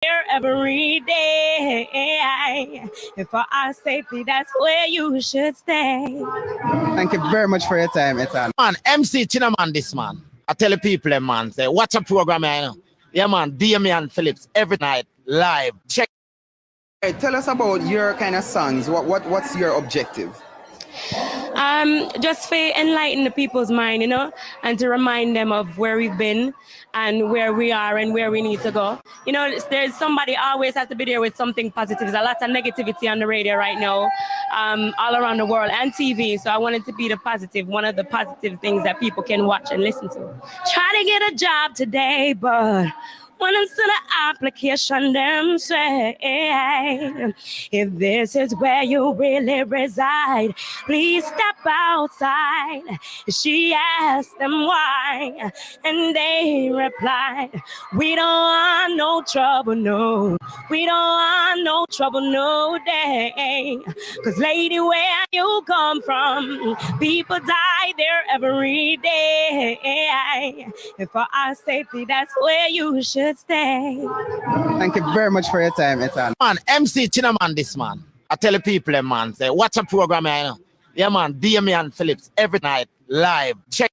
here every day. And for our safety, that's where you should stay. Thank you very much for your time, Ethan. Man, MC Chinaman this man. I tell the people, man, say, watch a program, you know. Yeah, man, Damian Phillips every night, live. Check. Hey, tell us about your kind of songs. What's your objective? Just to enlighten the people's mind, and to remind them of where we've been and where we are and where we need to go. There's somebody always has to be there with something positive. There's a lot of negativity on the radio right now, all around the world, and TV. So I wanted to be the positive, one of the positive things that people can watch and listen to. Try to get a job today, but when I'm still an application, them say, if this is where you really reside, please step outside. She asked them why, and they replied, we don't want no trouble, no. We don't want no trouble, no day. Cause lady, where you come from, people die there every day. And for our safety, that's where you should stay. Thank you very much for your time, Ethan. Man, MC Chinaman this man. I tell the people, man, say, watch a program, you know. Yeah, man, Damian Phillips every night, live. Check.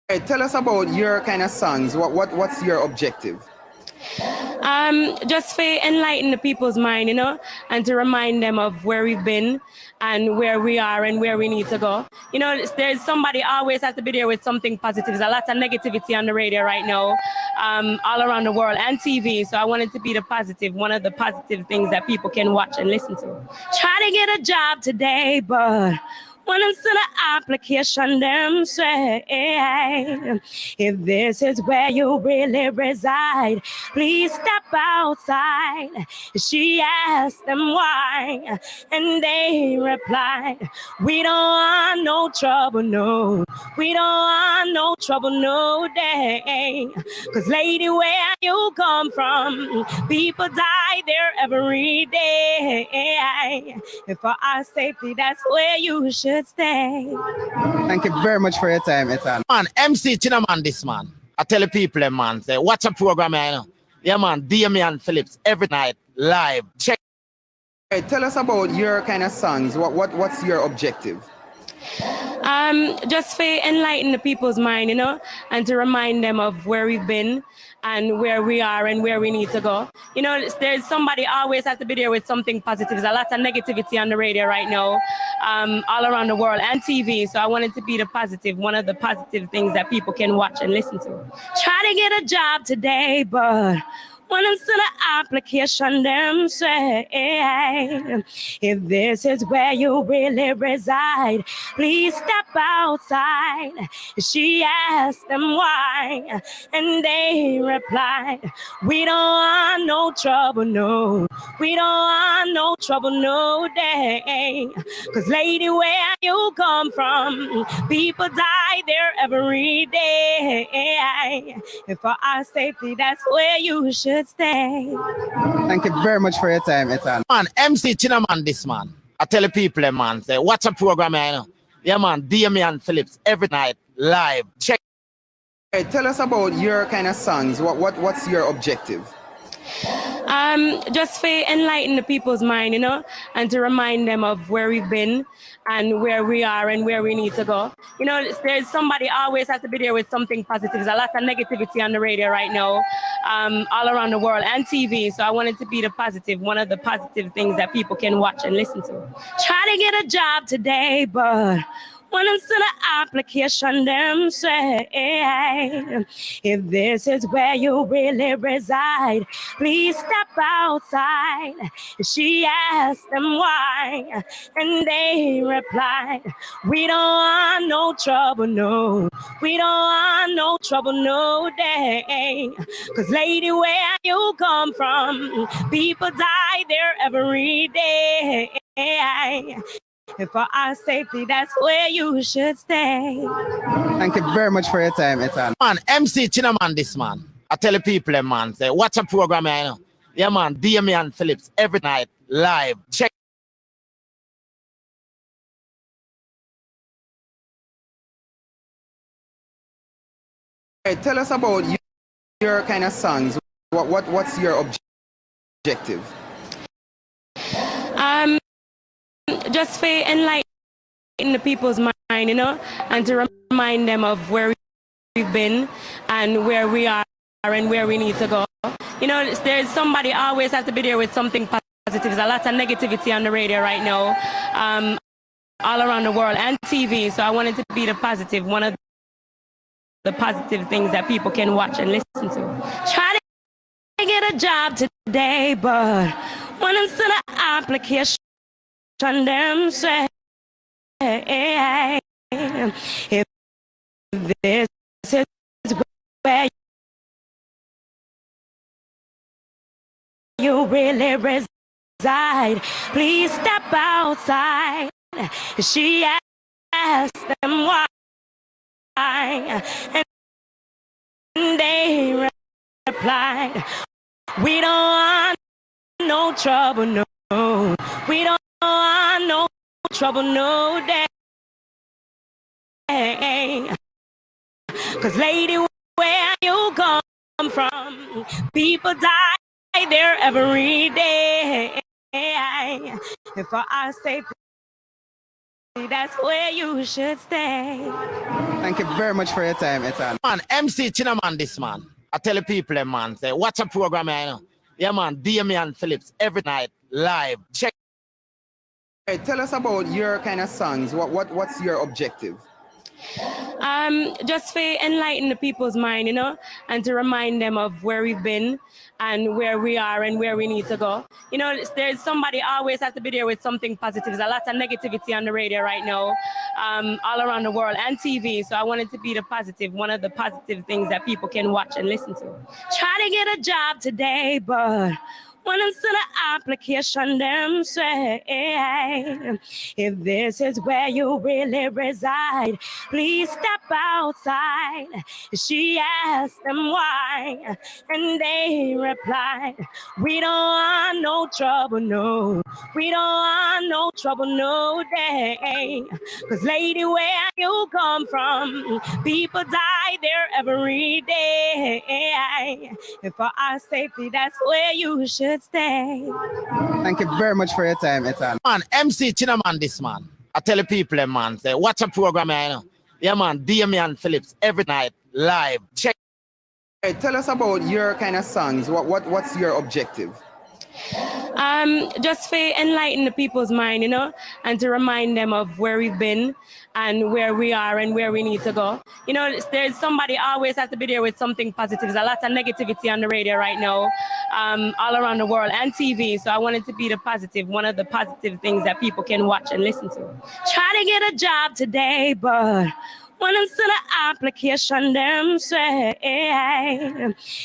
Hey, tell us about your kind of songs. What's your objective? Just to enlighten the people's mind, and to remind them of where we've been and where we are and where we need to go. There's somebody always has to be there with something positive. There's a lot of negativity on the radio right now, all around the world, and TV. So I wanted to be the positive, one of the positive things that people can watch and listen to. Try to get a job today, but when I'm still an application, them say, if this is where you really reside, please step outside. She asked them why, and they replied, we don't want no trouble, no. We don't want no trouble, no day. Cause lady, where you come from, people die there every day. And for our safety, that's where you should stay. Thank you very much for your time, Ethan. Man, MC Chinaman this man. I tell the people, man, say, watch a program, you know. Yeah, man, Damian Phillips every night, live. Check. Hey, tell us about your kind of songs. What's your objective? Just to enlighten the people's mind, and to remind them of where we've been and where we are and where we need to go. There's somebody always has to be there with something positive. There's a lot of negativity on the radio right now, all around the world, and TV. So I wanted to be the positive, one of the positive things that people can watch and listen to. Try to get a job today, but when I'm still an application, them say, if this is where you really reside, please step outside. She asked them why, and they replied, we don't want no trouble, no. We don't want no trouble, no day. Cause lady, where you come from, people die there every day. And for our safety, that's where you should stay. Thank you very much for your time, Ethan. Man, MC Chinaman this man. I tell the people, man, say, watch a program, you know. Yeah, man, Damian Phillips every night, live. Check. Hey, tell us about your kind of songs. What's your objective? Just to enlighten the people's mind, and to remind them of where we've been and where we are and where we need to go. There's somebody always has to be there with something positive. There's a lot of negativity on the radio right now, all around the world, and TV. So I wanted to be the positive, one of the positive things that people can watch and listen to. Try to get a job today, but when I'm still an application, them say, if this is where you really reside, please step outside. She asked them why, and they replied, we don't want no trouble, no. We don't want no trouble, no day. Cause lady, where you come from, people die there every day. And for our safety, that's where you should stay. Thank you very much for your time, Ethan. Man, MC Chinaman this man. I tell the people, man, say, watch a program, you know. Yeah, man, Damian Phillips every night, live. Check. Hey, tell us about your kind of songs. What's your objective? objective? Just for enlighten the people's mind, you know, and to remind them of where we've been and where we are and where we need to go. You know, there's somebody always has to be there with something positive. There's a lot of negativity on the radio right now, all around the world, and TV. So I wanted to be the positive, one of the positive things that people can watch and listen to. Try to get a job today, but when it's to the application, them say, if this is where you really reside, please step outside. She asked them why, and they replied, we don't want no trouble, no. We don't want no trouble, no day. 'Cause lady, where you come from, people die there every day. And for our safety, that's where you should stay. Thank you very much for your time, Ethan. Man, MC Chinaman, this man. I tell the people, man, say, watch a program, you know. Yeah, man, Damian Phillips every night live. Check. Hey, tell us about your kind of songs. What's your objective? Just for enlighten the people's mind, you know, and to remind them of where we've been and where we are and where we need to go. You know, there's somebody always has to be there with something positive. There's a lot of negativity on the radio right now, all around the world, and TV. So I wanted to be the positive, one of the positive things that people can watch and listen to. Try to get a job today, but when it's to the application, them say, if this is where you really reside, please step outside. She asked them why, and they replied, we don't want no trouble, no. We don't want no trouble, no day. 'Cause lady, where you come from, people die there every day. And for our safety, that's where you should stay. Thank you very much for your time, Ethan. Man, MC Chinaman, this man. I tell the people, man, say, watch a program, you know. Yeah, man, Damian Phillips every night live. Check. Hey, tell us about your kind of songs. What's your objective? Just for enlighten the people's mind, you know, and to remind them of where we've been and where we are and where we need to go. You know, there's somebody always has to be there with something positive. There's a lot of negativity on the radio right now, all around the world, and TV. So I wanted to be the positive, one of the positive things that people can watch and listen to. Try to get a job today, but when it's to the application, them say,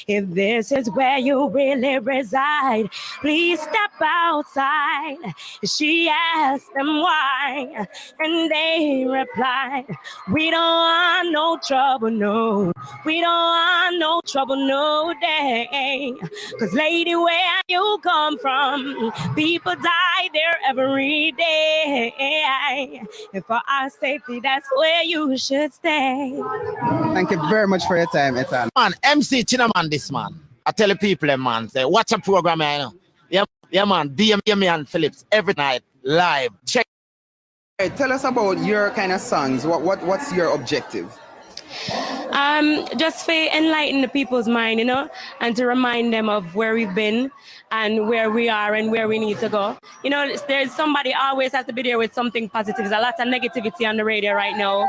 if this is where you really reside, please step outside. She asked them why, and they replied, we don't want no trouble, no. We don't want no trouble, no day. 'Cause lady, where you come from, people die there every day. And for our safety, that's where you should stay. Thank you very much for your time, Ethan. Man, MC Chinaman, this man. I tell the people, man, say, watch a program, you know. Yeah, man, Damian Phillips every night live. Check. Hey, tell us about your kind of songs. What's your objective? Just for enlighten the people's mind, you know, and to remind them of where we've been and where we are and where we need to go. You know, there's somebody always has to be there with something positive. There's a lot of negativity on the radio right now,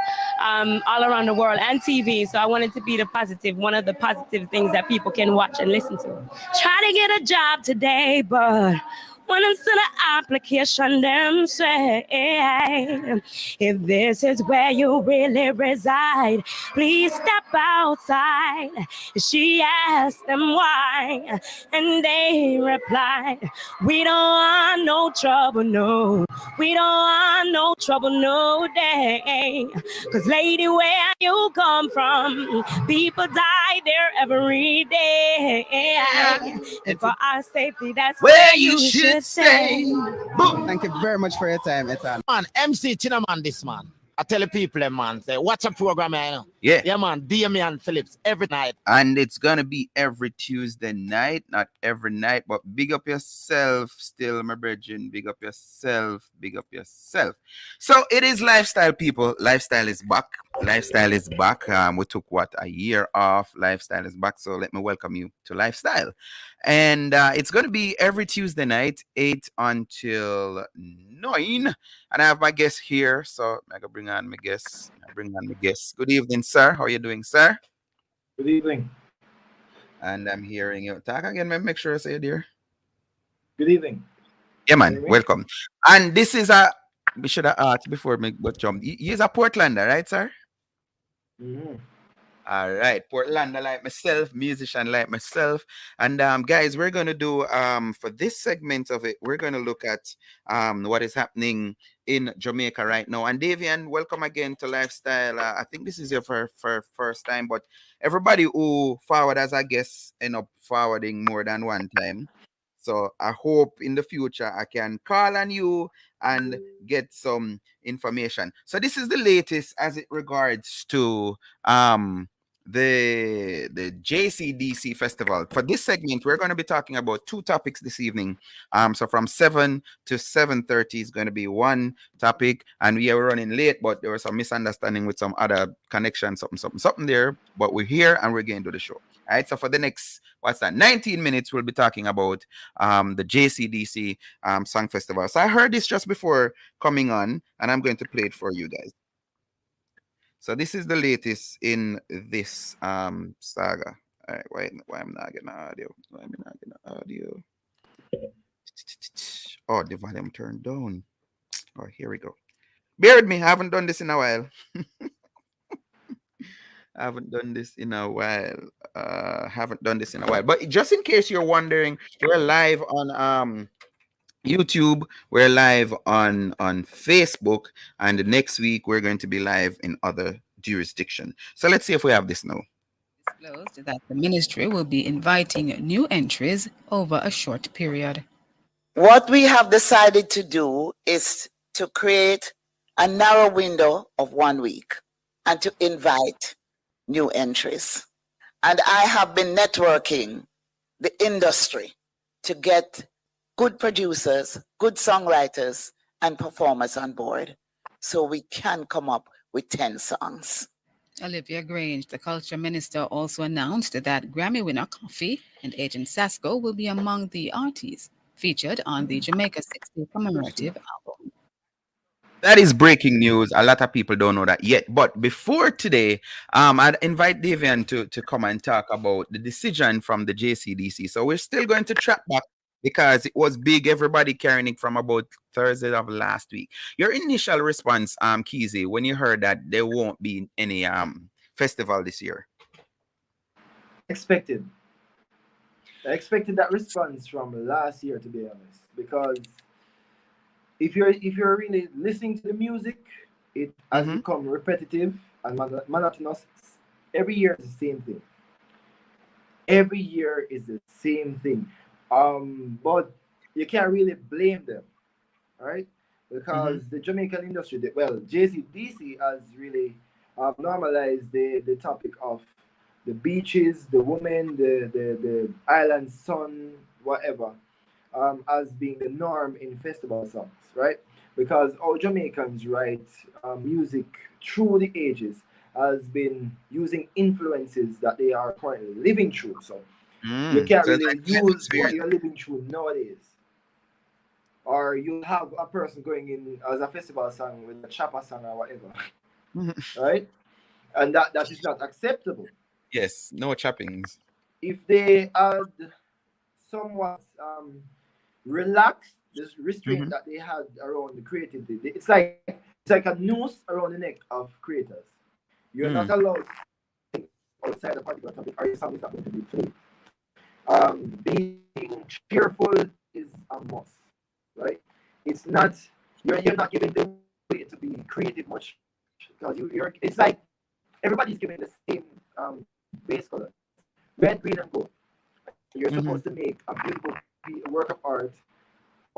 all around the world, and TV. So I wanted to be the positive, one of the positive things that people can watch and listen to. Try to get a job today, but when it's to the application, them say, if this is where you really reside, please step outside. She asked them why, and they replied, we don't want no trouble, no. We don't want no trouble, no day. 'Cause lady, where you come from, people die there every day. And for our safety, that's where you should stay. Thank you very much for your time, Ethan. Man, MC Chinaman, this man. I tell the people, man, say, watch a program, you know. Yeah. Yeah, man. Damian Phillips every night. And it's gonna be every Tuesday night, not every night, but big up yourself still, my brethren. Big up yourself, big up yourself. So it is lifestyle, people. Lifestyle is back. Lifestyle is back. We took what, a year off. Lifestyle is back. So let me welcome you to Lifestyle. And it's gonna be every Tuesday night, 8 until 9. And I have my guest here. So I gotta bring on my guests. Good evening, sir. How are you doing, sir? Good evening. And I'm hearing you. Talk again, man. Make sure I say it there. Good evening. Yeah, Can you man. hear me? Welcome. And this is a. We should have asked before me but jump. He's a Portlander, right, sir? Mm-hmm. All right, Portlander like myself, musician like myself, and guys, we're gonna do for this segment of it, we're gonna look at what is happening in Jamaica right now. And Davian, welcome again to Lifestyle. I think this is your first time, but everybody who forward as I guess end up forwarding more than one time. So I hope in the future I can call on you and get some information. So this is the latest as it regards to the JCDC festival. For this segment, we're going to be talking about two topics this evening. So from 7 to 7:30 is going to be one topic, and we are running late, but there was some misunderstanding with some other connection, something there. But we're here and we're getting to the show. All right. So for the next 19 minutes, we'll be talking about the JCDC Song Festival. So I heard this just before coming on, and I'm going to play it for you guys. So this is the latest in this saga. All right, why I'm not getting audio? Why am I not getting audio? Oh, the volume turned down. Oh, here we go. Bear with me. I haven't done this in a while. But just in case you're wondering, we're live on YouTube, we're live on Facebook, and next week we're going to be live in other jurisdiction. So let's see if we have this now. Disclosed that the ministry will be inviting new entries over a short period. What we have decided to do is to create a narrow window of 1 week and to invite new entries. And I have been networking the industry to get good producers, good songwriters, and performers on board so we can come up with 10 songs. Olivia Grange, the culture minister, also announced that Grammy winner Coffee and Agent Sasco will be among the artists featured on the Jamaica 60 commemorative album. That is breaking news. A lot of people don't know that yet. But before today, I'd invite Davian to come and talk about the decision from the JCDC. So we're still going to track back because it was big. Everybody carrying it from about Thursday of last week. Your initial response, Keezy, when you heard that there won't be any festival this year? Expected. I expected that response from last year, to be honest, because if you're really listening to the music, it has become repetitive and monotonous. Every year is the same thing. Every year is the same thing. But you can't really blame them, right? Because the Jamaican industry, JCDC has really normalized the topic of the beaches, the women, the island sun, whatever, as being the norm in festival songs, right? Because all Jamaicans write music through the ages has been using influences that they are currently living through. So you can't really use what you're living through nowadays. Or you'll have a person going in as a festival song with a chopper song or whatever, right? And that is not acceptable. Yes, no choppings. If they had somewhat relaxed this restraint that they had around the creativity, it's like a noose around the neck of creators. You're not allowed to think outside a particular topic, or your song is not going to be played. Being cheerful is a must, right? It's not you're not giving the way to be creative much because you're. It's like everybody's giving the same base color, red, green, and gold. You're supposed to make a beautiful work of art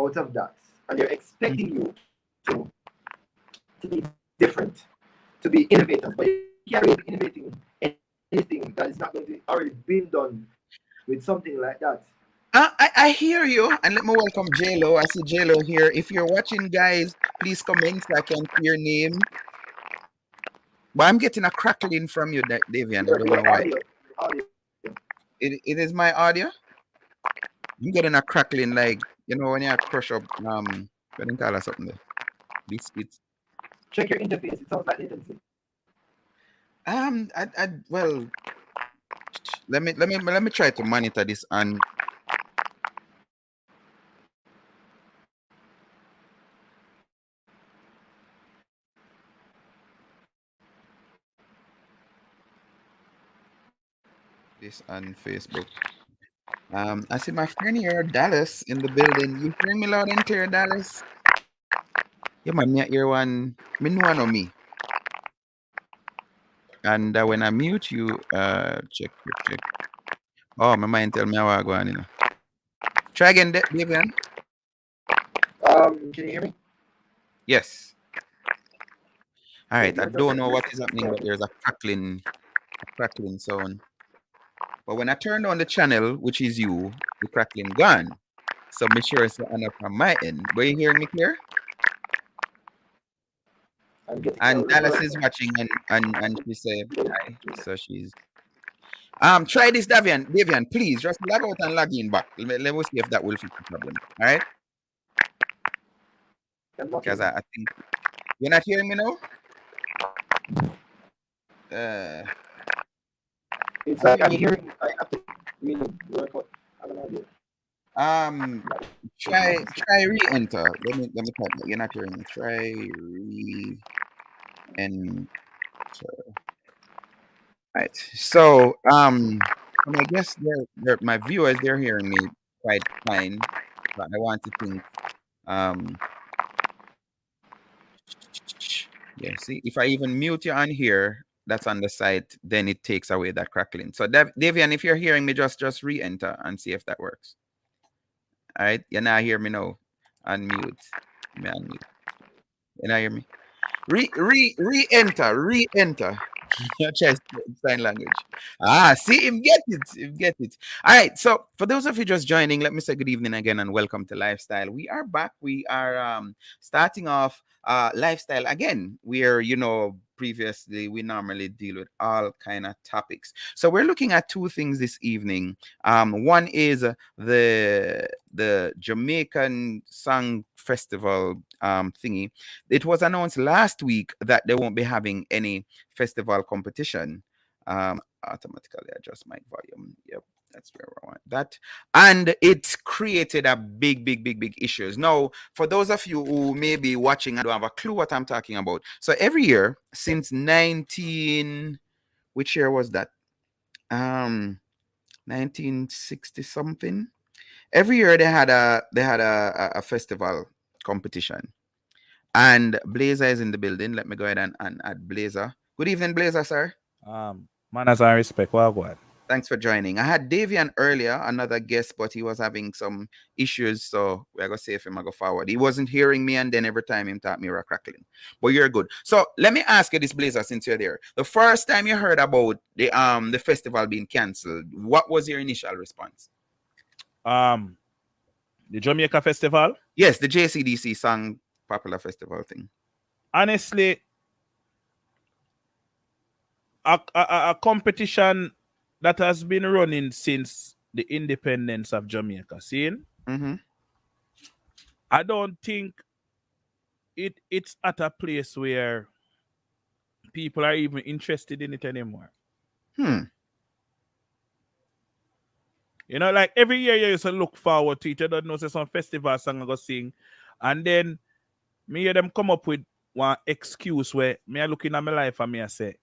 out of that, and they're expecting you to be different, to be innovative, but can't really be innovating anything that is not going to already been done with something like that. I hear you, and let me welcome JLo. I see JLo here. If you're watching, guys, please comment so I can see your name. But I'm getting a crackling from you, Davian. I don't know why. Audio. It is my audio. I'm getting a crackling, like, you know, when you crush up what do you call it, something there? Biscuits. Check your interface. It sounds like latency. Well, let me try to monitor this on. This on Facebook. I see my friend here, Dallas, in the building. You hearing me loud and clear, Dallas? Yeah, man, me hear one. Me know one of me. And when I mute you, check. Oh, my mind tell me how I go on, you know. Try again, Davian. Can you hear me? Yes. All right. I don't know what is happening, but there's a crackling sound. But when I turn on the channel, which is you, the crackling gone. So make sure it's on up on my end. But you hearing me clear? And Dallas is watching, and she said hi. So she's try this, Davian, please just log out and log in back. Let me see if that will fix the problem. All right? Because I think you're not hearing me now. It's like I'm hearing. I have to really work out. I have an idea. Try re-enter. Let me type that. You're not hearing me. Try re-enter. Right. So and I guess my viewers, they're hearing me quite fine. But I want to think yeah, see, if I even mute you on here, that's on the site, then it takes away that crackling. So Davian, if you're hearing me, just re-enter and see if that works. All right, you now hear me now. Unmute. Me unmute. You now hear me? Re-enter. Chess sign language. See, him get it. All right. So for those of you just joining, let me say good evening again and welcome to Lifestyle. We are back. We are starting off lifestyle again. Where previously we normally deal with all kind of topics. So we're looking at two things this evening. One is the Jamaican Song Festival thingy. It was announced last week that they won't be having any festival competition. Automatically adjust my volume. Yep, that's where I want that. And it created a big issues. Now, for those of you who may be watching and don't have a clue what I'm talking about. So every year since which year was that? 1960 something. Every year they had a festival competition. And Blazer is in the building. Let me go ahead and add Blazer. Good evening, Blazer, sir. Manners and respect. Well, go ahead. Thanks for joining. I had Davian earlier, another guest, but he was having some issues, so we're gonna save him and go forward. He wasn't hearing me, and then every time he taught me were crackling. But you're good. So let me ask you this, Blazer, since you're there. The first time you heard about the festival being cancelled, what was your initial response? The Jamaica Festival? Yes, the JCDC Song Popular Festival thing. Honestly, a competition that has been running since the independence of Jamaica, seen? Mm-hmm. I don't think it's at a place where people are even interested in it anymore. You know, like every year you used to look forward to it. You don't know, say some festival song I go sing. And then me hear them come up with one excuse where me I looking at my life and me I say,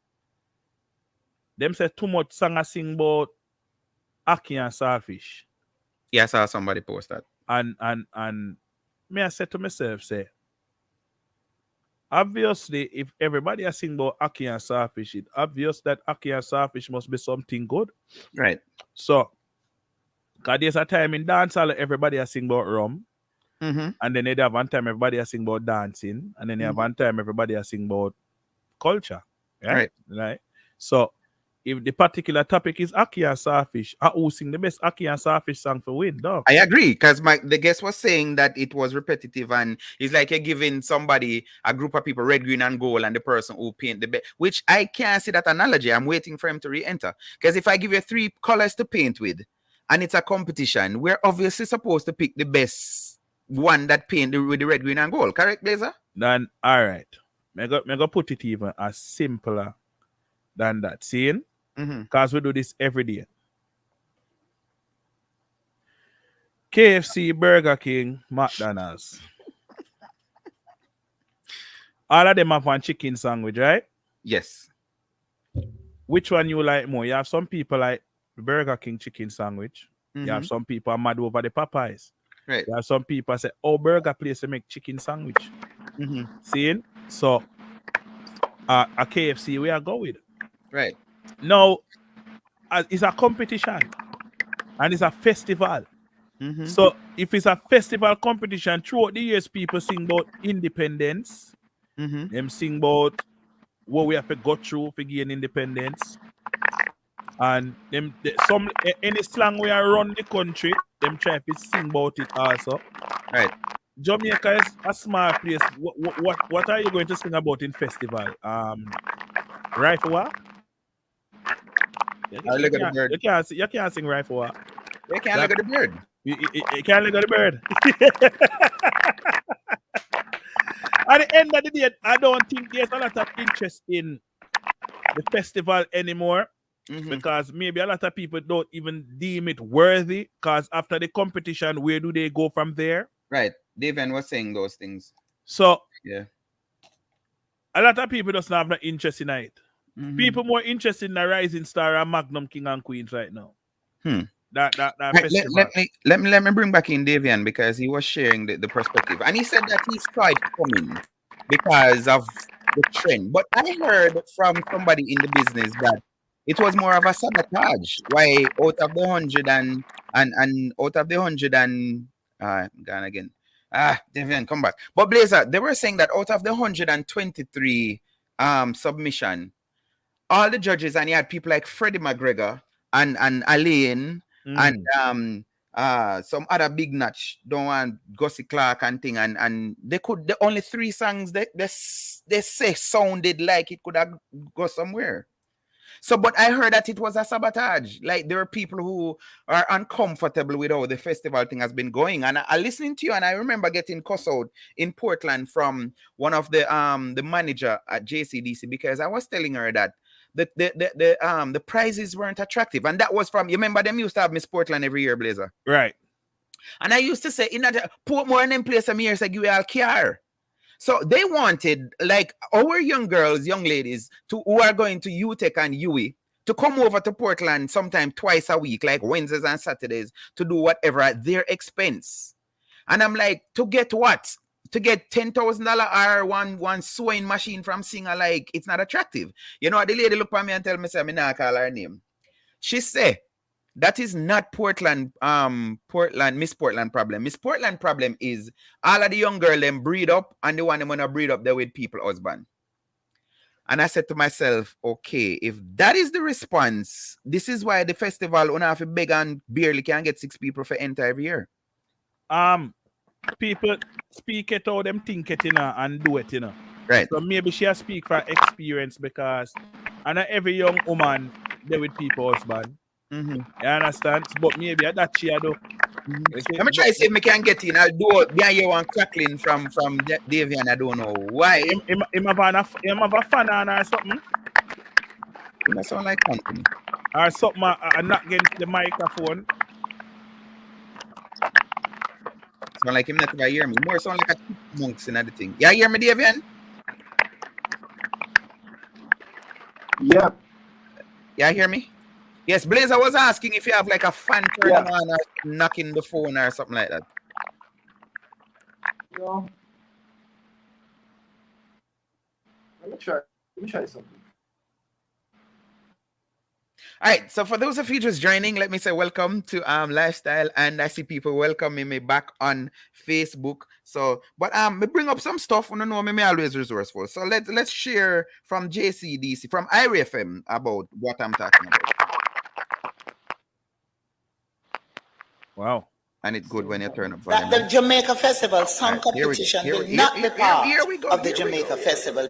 them say too much song I sing about ackee and saltfish. Yeah, I saw somebody post that. And me I said to myself, say, obviously, if everybody is sing about ackee and saltfish, it's obvious that ackee and saltfish must be something good. Right. So, because there's a time in dancehall everybody is sing about rum. Mm-hmm. And then they have one time everybody is sing about dancing. And then they have one time everybody is sing about culture. Right? So if the particular topic is Aki and Starfish, I who sing the best Aki and Starfish song for win, dog. I agree, because the guest was saying that it was repetitive, and it's like you're giving somebody a group of people red, green, and gold, and the person who paint the best. Which I can't see that analogy. I'm waiting for him to re-enter. Because if I give you 3 colors to paint with, and it's a competition, we're obviously supposed to pick the best one that paint with the red, green, and gold. Correct, Blazer? Then all right, me go put it even as simpler than that. Seeing? Because we do this every day. KFC, Burger King, McDonald's. All of them have one chicken sandwich, right? Yes. Which one you like more? You have some people like the Burger King chicken sandwich. You have some people are mad over the Popeyes. Right. You have some people say, oh, burger place to make chicken sandwich. Seeing? So a KFC we are go with. Right. Now, it's a competition and it's a festival. So if it's a festival competition, throughout the years, people sing about independence. Them sing about what we have to go through to gain independence. And some any slang we are run the country, them try to sing about it also. Right. Jamaica is a small place. What are you going to sing about in festival? Rifle War? You can't sing Rifle War. You can't look at the bird. You can't look at the bird. At the end of the day, I don't think there's a lot of interest in the festival anymore. Because maybe a lot of people don't even deem it worthy. Because after the competition, where do they go from there? Right. Davian was saying those things. So yeah, a lot of people just have no interest in it. People more interested in the Rising Star and Magnum King and Queens right now. That festival. Let me bring back in Davian, because he was sharing the perspective, and he said that he tried coming because of the trend. But I heard from somebody in the business that it was more of a sabotage. Why out of the 100 and out of the 100 and gone again. Davian, come back. But Blazer, they were saying that out of the 123 submission, all the judges, and you had people like Freddie McGregor and Alain and some other big notch, don't want Gussie Clark and thing, and the only 3 songs they say sounded like it could have go somewhere. So, but I heard that it was a sabotage. Like, there are people who are uncomfortable with how the festival thing has been going. And I listening to you, and I remember getting cussed out in Portland from one of the manager at JCDC, because I was telling her that the prizes weren't attractive. And that was from, you remember them used to have Miss Portland every year, Blazer? Right. And I used to say, in that Portmore and them place some years, I give you all care. So they wanted, like, our young girls, young ladies, who are going to UTEC and UE, to come over to Portland sometime twice a week, like Wednesdays and Saturdays, to do whatever at their expense. And I'm like, to get what? To get $10,000 or one sewing machine from Singer, like, it's not attractive. You know, the lady look at me and tell me, say, me not call her name. She say, that is not Miss Portland problem. Miss Portland problem is all of the young girl them breed up, and the one them wanna breed up there with people husband. And I said to myself, okay, if that is the response, this is why the festival on have to beg and barely can get 6 people for enter every year. People speak it how them think it, and do it, Right. So maybe she speak from experience, because and every young woman there with people husband. You understand? But maybe that she do. Let me try to see if I can get in. I'll do behind you one crackling from Davian. I don't know why. Him have a fan on or something. That sound like company. Or something not against the microphone. Sound like him not gonna hear me. More sound like a monks and everything. You hear me, Davian? Yep. You hear me? Yes, Blazer was asking if you have like a fan turning on or knocking the phone or something like that. No. Let me try something. All right. So for those of you just joining, let me say welcome to Lifestyle, and I see people welcoming me back on Facebook. So, but me bring up some stuff. You know, me always resourceful. So let's share from JCDC, from IRFM about what I'm talking about. Wow. And it's good when you turn up That volume. the Jamaica Festival Song Right, here we go. Competition Here will we- not here- be here- part here we go, of the here we Jamaica go. Festival.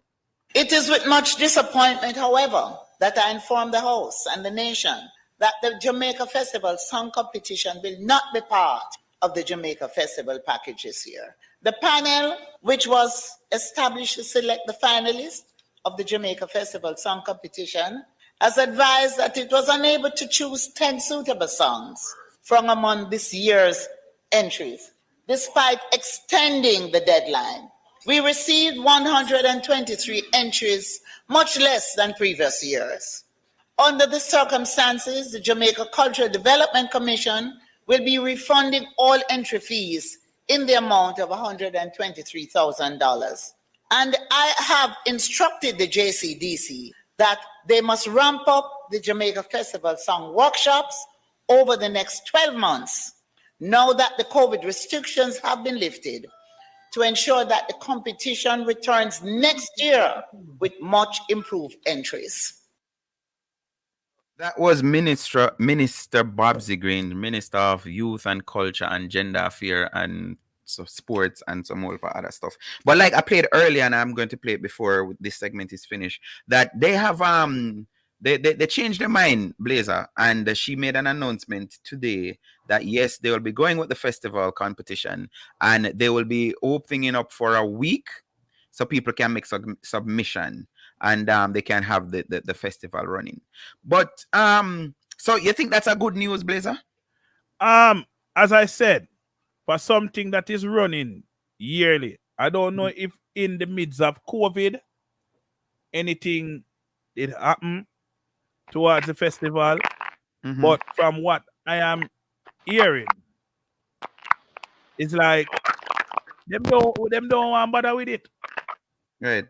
It is with much disappointment, however, that I inform the host and the nation that the Jamaica Festival Song Competition will not be part of the Jamaica Festival package this year. The panel, which was established to select the finalists of the Jamaica Festival Song Competition, has advised that it was unable to choose 10 suitable songs from among this year's entries, despite extending the deadline. We received 123 entries, much less than previous years. Under the circumstances, the Jamaica Cultural Development Commission will be refunding all entry fees in the amount of $123,000. And I have instructed the JCDC that they must ramp up the Jamaica Festival Song workshops over the next 12 months, now that the COVID restrictions have been lifted, to ensure that the competition returns next year with much improved entries. That was Minister Bobsy Green, Minister of Youth and Culture and Gender Affairs and so sports and some more other stuff. But like I played earlier, and I'm going to play it before this segment is finished, that they have they changed their mind, Blazer, and she made an announcement today that yes, they will be going with the festival competition, and they will be opening up for a week so people can make submission, and they can have the festival running. But so you think that's a good news, Blazer? As I said, for something that is running yearly, I don't know if in the midst of COVID anything did happen towards the festival, but from what I am hearing, it's like them don't want bother with it. Right.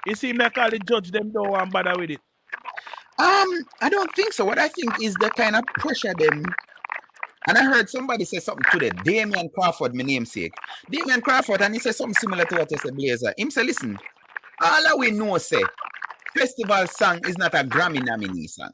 It seems like all the judge them don't want bother with it. I don't think so. What I think is the kind of pressure them. And I heard somebody say something today. Damian Crawford, my namesake. Damian Crawford, and he said something similar to what you said, Blazer. Him say, listen, all that we know say, festival song is not a Grammy nominee song.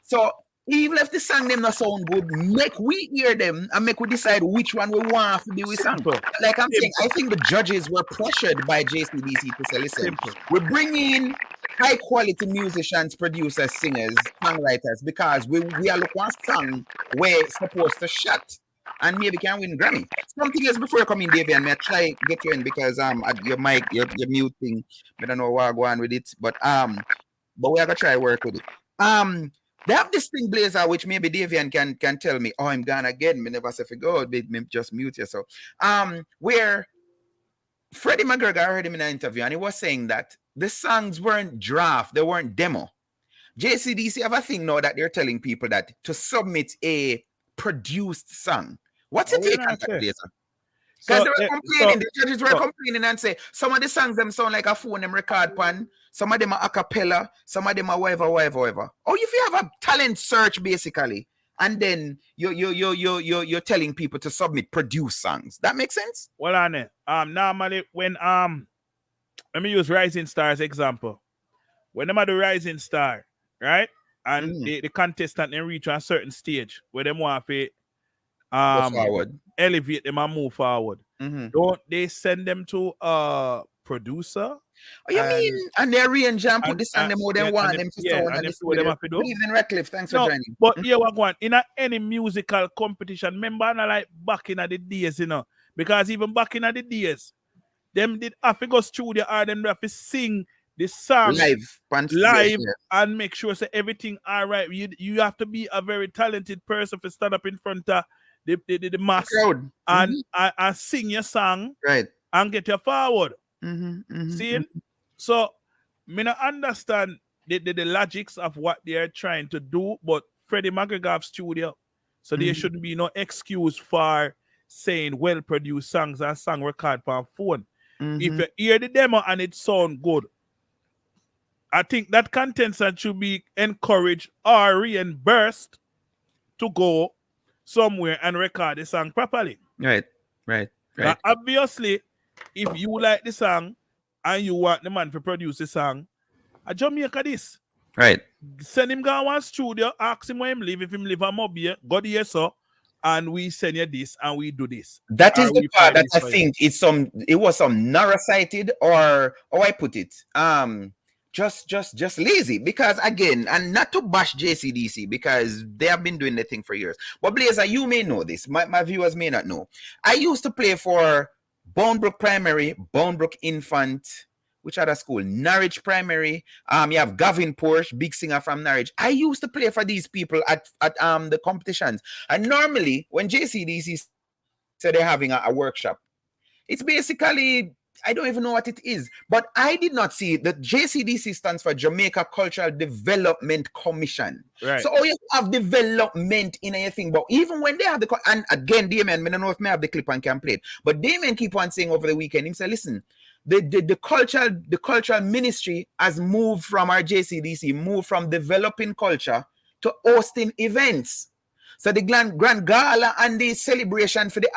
So even if the song them not sound good, make we hear them and make we decide which one we want to be with song. Like I'm saying, I think the judges were pressured by JCDC to say, listen, we bring in high quality musicians, producers, singers, songwriters, because we are looking at song we're supposed to shut and maybe can win Grammy. Something else before you come in, Davey, and I try get you in because your mic, your mute thing, I don't know where I go on with it, but we are gonna try work with it. They have this thing, Blazer, which maybe Davian can tell me, oh, I'm gone again. Me never say for go, me just mute you. So where Freddie McGregor, I heard him in an interview, and he was saying that the songs weren't draft, they weren't demo. JCDC have a thing now that they're telling people that to submit a produced song. What's your take on that, Blazer? Because they were complaining, the judges were complaining and say some of the songs them sound like a phone them record pan, some of them are a cappella, some of them are whatever. Or if you have a talent search basically, and then you're telling people to submit produced songs. That makes sense? Well, Anne, normally when let me use Rising Star as example. When them are the Rising Star, right? And the contestant then reach a certain stage where them want to forward, elevate them and move forward. Don't they send them to a producer? Oh, you mean? And they arrange and put the song them more than one them to sound and them do. Good evening, Radcliffe. Thanks for joining. But here we're going in any musical competition. Remember, not like back in the days, you know, because even back in the days, them did have to go studio or them have to sing the song live and make sure so everything all right. You have to be a very talented person to stand up in front of the mass crowd and sing your song and get you forward. See? So me not understand the logics of what they are trying to do, but Freddie McGregor have studio, so there shouldn't be no excuse for saying well-produced songs and song record on phone. If you hear the demo and it sound good, I think that contestant should be encouraged or reimbursed to go somewhere and record the song properly. Right. Now, obviously, if you like the song and you want the man to produce the song, a Jamaica this. Right. Send him go one studio, ask him where him live. If him live in Mobile, go there so, and we send you this and we do this. That is Or the we part find that this I for you. think it was some narrow-sighted, or how I put it, just lazy. Because again, and not to bash JCDC, because they have been doing the thing for years. But Blazer, you may know this. My viewers may not know. I used to play for Bonebrook Primary, Bonebrook Infant, which other school? Norwich Primary. You have Gavin Porsche, big singer from Norwich. I used to play for these people at the competitions. And normally, when JCDC said they're having a workshop, it's basically, I don't even know what it is, but I did not see that JCDC stands for Jamaica Cultural Development Commission. Right. So you have development in anything, but even when they have and again, Damien, I don't know if I have the clip and can play it, but Damien keep on saying over the weekend, he said, listen, the cultural ministry has moved from our JCDC, moved from developing culture to hosting events. So the grand gala and the celebration for the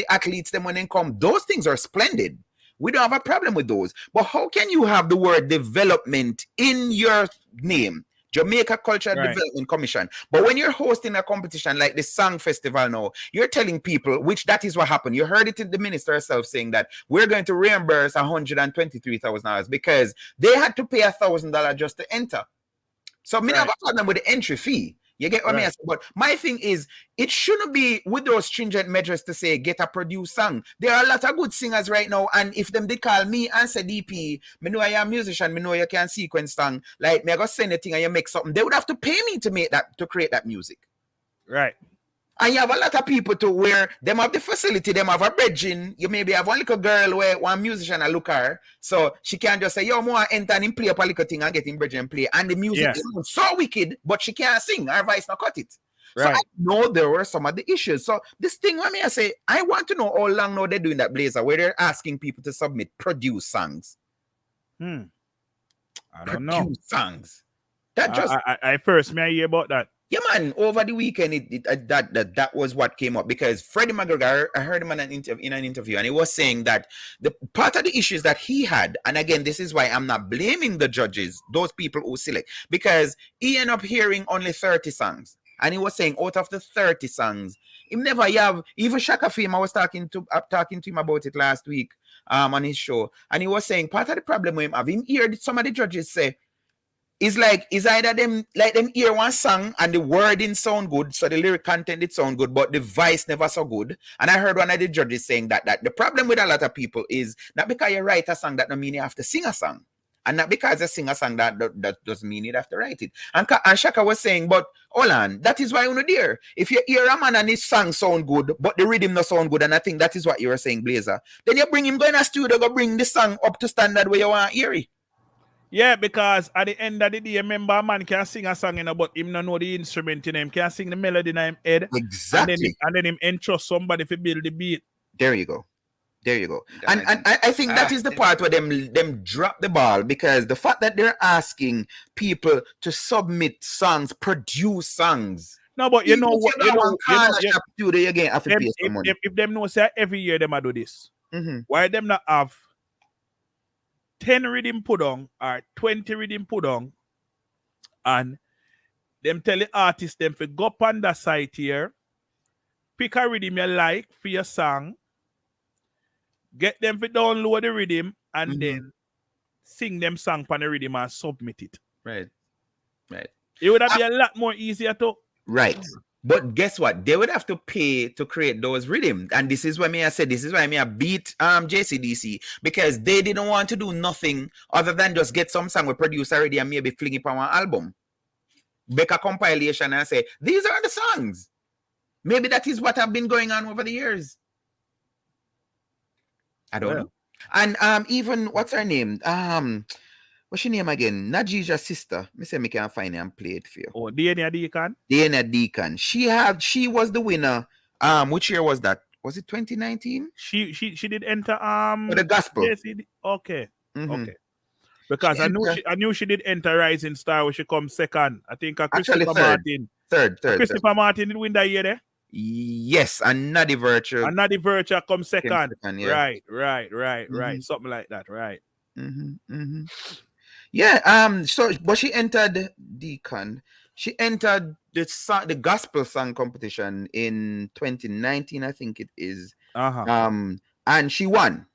athletes, them when they come, those things are splendid. We don't have a problem with those. But how can you have the word development in your name? Jamaica Cultural Development Commission. But when you're hosting a competition like the Song Festival now, you're telling people, which that is what happened. You heard it in the minister herself saying that we're going to reimburse $123,000 because they had to pay $1,000 just to enter. So me not have a problem with the entry fee. You get what I mean? But my thing is, it shouldn't be with those stringent measures to say, get a produced song. There are a lot of good singers right now, and if them did call me and say, DP, me know you're a musician, me know you can sequence song, like me I go send a thing and you make something, they would have to pay me to make that, to create that music. Right. And you have a lot of people to where them have the facility, them have a bridging. You maybe have one little girl where one musician a look her, so she can just say, yo, more enter and play up a little thing and get in bridge and play. And the music is so wicked, but she can't sing. Her voice not cut it. Right. So I know there were some of the issues. So this thing, when I say, I want to know how long now they're doing that, Blazer, where they're asking people to submit, produce songs. I don't know. Produce songs. That just I first may hear about that. Yeah, man. Over the weekend, that was what came up, because Freddie McGregor, I heard him in an interview, and he was saying that the part of the issues that he had, and again, this is why I'm not blaming the judges, those people who select, because he ended up hearing only 30 songs, and he was saying out of the 30 songs, he never have even Shaka Fame. I was talking to him about it last week on his show, and he was saying part of the problem with him having heard some of the judges say. It's either them hear one song and the wording sound good, so the lyric content it sound good, but the voice never so good. And I heard one of the judges saying that the problem with a lot of people is not because you write a song that don't mean you have to sing a song, and not because you sing a song that doesn't mean you have to write it. And Shaka was saying, but hold on, that is why you're not there. If you hear a man and his song sound good, but the rhythm not sound good, and I think that is what you were saying, Blazer, then you bring him go in a studio, go bring the song up to standard where you want to hear it. Yeah, because at the end of the day, remember, a man can sing a song, but him not know the instrument in him, can sing the melody in him head. Exactly. And then him entrust somebody to build the beat. There you go. And I think that is the part where them drop the ball, because the fact that they're asking people to submit songs, produce songs. No, but you know what? If them know say every year them do this, why them not have 10 rhythm put on or 20 rhythm put on, and them tell the artist them to go up on the site here, pick a rhythm you like for your song, get them to download the rhythm, and then sing them song on the rhythm and submit it. Right. It would be a lot more easier to. Right. But guess what? They would have to pay to create those rhythms. And this is why I said, this is why I beat JCDC, because they didn't want to do nothing other than just get some song we produce already and maybe fling it on one album. Make a compilation and say, these are the songs. Maybe that is what have been going on over the years. I don't know. And even, what's her name? What's your name again? Najija's sister. Me say me can find it and play it for you. Oh, Diana Deacon? Diana Deacon. She was the winner. Which year was that? Was it 2019? She did enter for the gospel. Yes, okay. Okay. Because I knew she did enter Rising Star when she come second. I think Actually, Christopher third. Martin. Third. Christopher Martin did win that year there. Yes, and Nadie Virtue. And Nadie Virtue come second. Yeah. Right. Something like that, right. Yeah, so but she entered Deacon. She entered the gospel song competition in 2019, I think it is. And she won.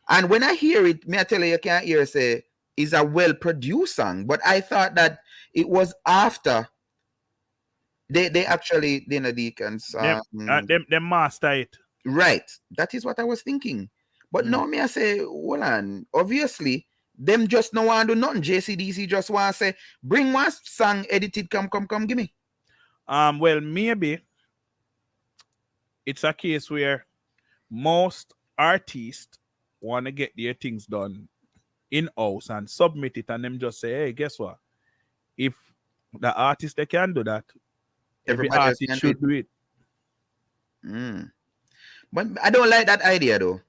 And when I hear it, me I tell you can't hear say it's a well-produced song, but I thought that it was after they actually Deacons them master it. Right. That is what I was thinking. But now me I say, hold on. Obviously, them just no want to do nothing. JCDC just want to say, bring one song edited, come, give me. Well, maybe it's a case where most artists want to get their things done in-house and submit it, and them just say, hey, guess what? If the artist they can do that, every artist should do it. But I don't like that idea, though.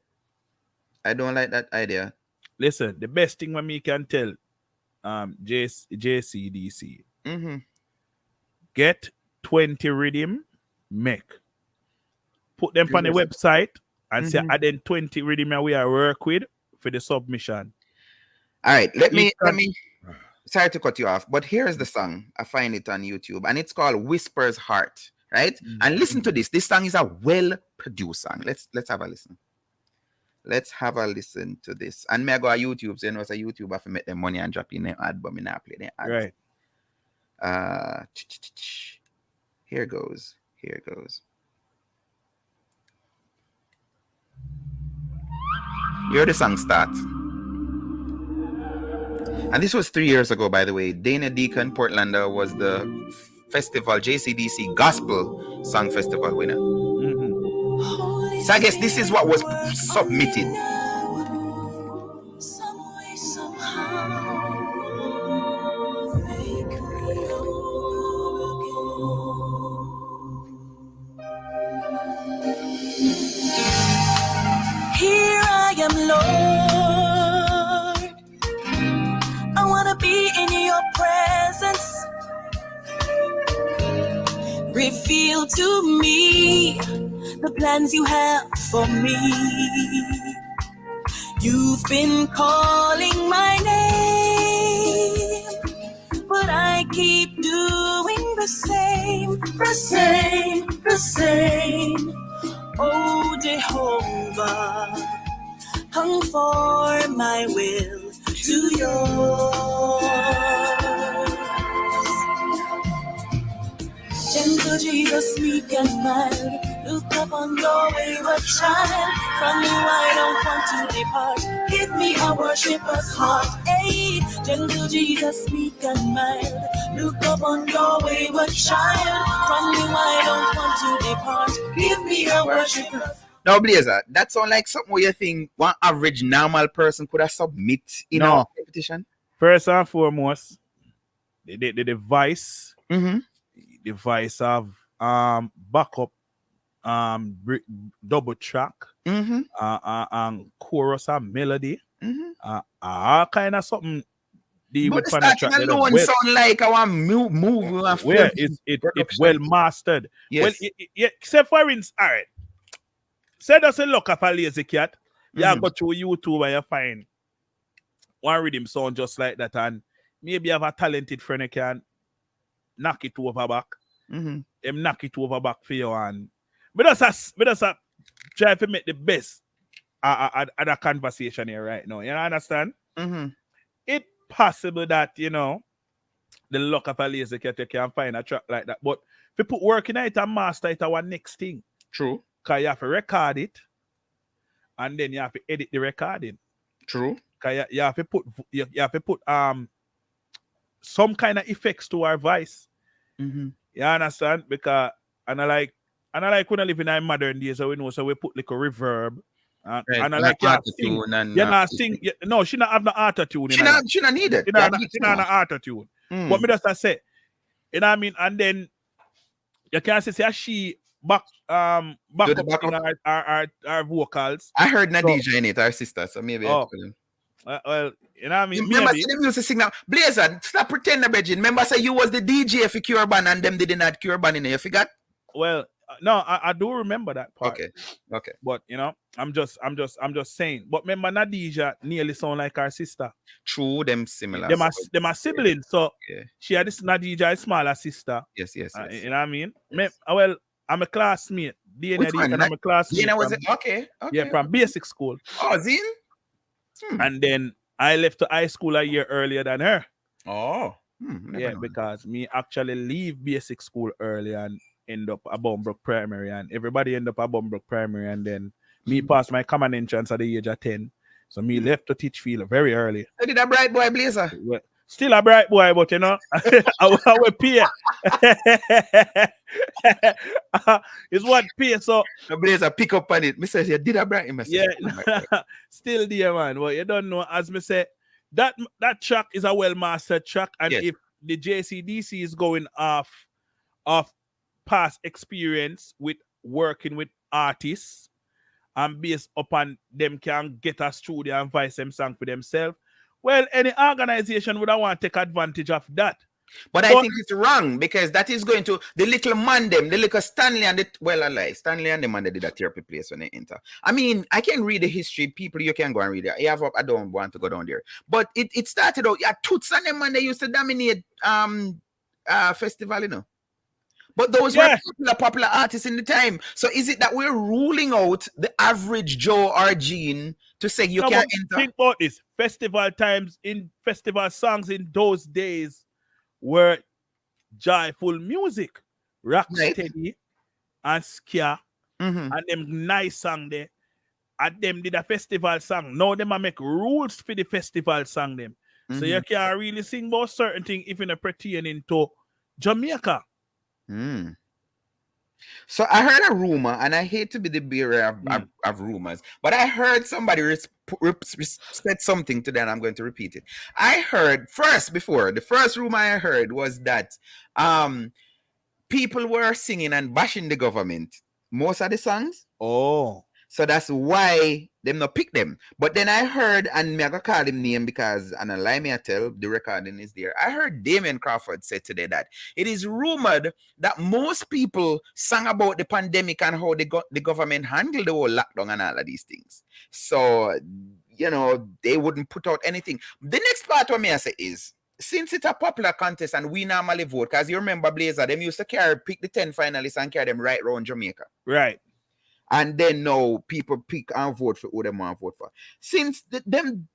I don't like that idea. Listen, the best thing when me can tell JCDC, get 20 rhythm, put them on the website and say, add then 20 rhythm we are work with for the submission. All right, let me sorry to cut you off, but here's the song. I find it on YouTube and it's called Whisper's Heart, right? And listen to this. This song is a well-produced song. Let's have a listen. Let's have a listen to this. And me I go on YouTube, so you know it's a YouTube if I make them money and drop in their ad, but me not play their ads. Right. Here goes. Here the song starts. And this was 3 years ago, by the way. Dana Deacon Portlander was the festival JCDC Gospel Song Festival winner. So I guess this is what was submitted. Here I am, Lord. I want to be in your presence. Reveal to me the plans you have for me. You've been calling my name, but I keep doing the same. Oh, Jehovah, conform my will to yours. Gentle Jesus, meek and mild, look upon your wayward child. From you I don't want to depart. Give me a worshiper's heart. Hey, gentle Jesus, meek and mild, look upon your wayward child. From you I don't want to depart. Give me a worshiper's. Now, Blazer, that sounds like something where you think one average normal person could have submit in a competition. First and foremost, the device, device of backup, double track, and chorus and melody, all kind of something. But the starting alone sound like our move. Where it's well mastered. Yes. Well, except for instance, all right. Say that's a look up a lazy cat. You go to YouTube and you find one rhythm sound just like that, and maybe you have a talented friend who can knock it over back. Him knock it over back for you, and but that's try to make the best at a conversation here right now. You understand? It's possible that the luck of a lazy cat you can find a track like that, but if you put work in it and master it, our next thing. True. Because you have to record it and then you have to edit the recording. True. Because you have to put some kind of effects to our voice. You understand? Because and I like when I live in our modern days, so we know, so we put like a reverb. Right. And I like you sing. You not sing. No, she not have no auto-tune. She not need it. She not no auto-tune. What me just say, you know what I mean? And then you can say she back up in our vocals. I heard Nadija in it, our sister, so maybe. Well, you know what I mean? You remember Maybe. say the music signal. Blazer, stop pretending, Bridget. Remember say you was the DJ for Curban and them didn't have Curban in there. You forgot? Well, no, I do remember that part. Okay. Okay. But you know, I'm just saying. But remember, Nadija nearly sound like her sister. True, them similar. Them are siblings. So Yeah. she had this Nadija, smaller sister. Yes, yes, yes. You know what I mean? Yes. Well, I'm a classmate. DNA Which one? I'm a classmate. Dana was from- it? Okay. Okay. Yeah, from basic school. Oh, Zin? And then I left to high school a year earlier than her. Oh. Never Yeah, know. because me actually leave basic school early and end up at Bombrook Primary, and everybody end up at Bombrook Primary, and then me pass my common entrance at the age of 10. So me left to teach field very early. I did a bright boy Blazer. Well, still a bright boy, but you know, I will pay. It's what pay. So The Blazer pick up on it. Me says you did a bright. yeah, still there, man. Well, you don't know, as me say, that track is a well mastered track, and Yes. if the JCDC is going off past experience with working with artists and based upon them can get a studio and voice them song for themselves, well, any organization would want to take advantage of that. But I think it's wrong because that is going to the little man them, the little Stanley and I lie. Stanley and the man that did a therapy place when they enter. I mean, I can read the history. People, you can go and read it. I don't want to go down there. But it started out, Toots and them man, they used to dominate festival, you know. But those were popular artists in the time. So is it that we're ruling out the average Joe or Gene to say you can't enter? Think about this. Festival times in festival songs in those days were joyful music, rock steady and ska, and them nice song there. And them did a festival song. Now them a make rules for the festival song them. So you can't really sing about certain things if you're not pertaining to Jamaica. So I heard a rumor, and I hate to be the bearer of rumors, but I heard somebody said something to that. I'm going to repeat it. I heard the first rumor I heard was that people were singing and bashing the government. Most of the songs. Oh. So that's why them not pick them. But then I heard, and me I go call him name because, and I lie me I tell, the recording is there. I heard Damien Crawford say today that it is rumored that most people sang about the pandemic and how the government handled the whole lockdown and all of these things. So, you know, they wouldn't put out anything. The next part of me I say is, since it's a popular contest and we normally vote, because you remember Blazer, them used to pick the 10 finalists and carry them right around Jamaica. Right. And then now people pick and vote for who they want to vote for. Since them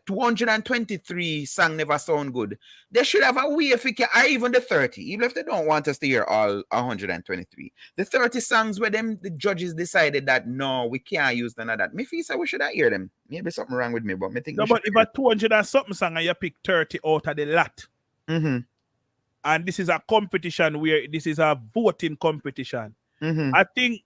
223 song never sound good, they should have a way if we can, or even the 30, even if they don't want us to hear all 123. The 30 songs where the judges decided that no, we can't use none of that. Me feel so we should have hear them. Maybe something wrong with me, but me think no, but if a 200 and something song and you pick 30 out of the lot, and this is a competition where this is a voting competition, I think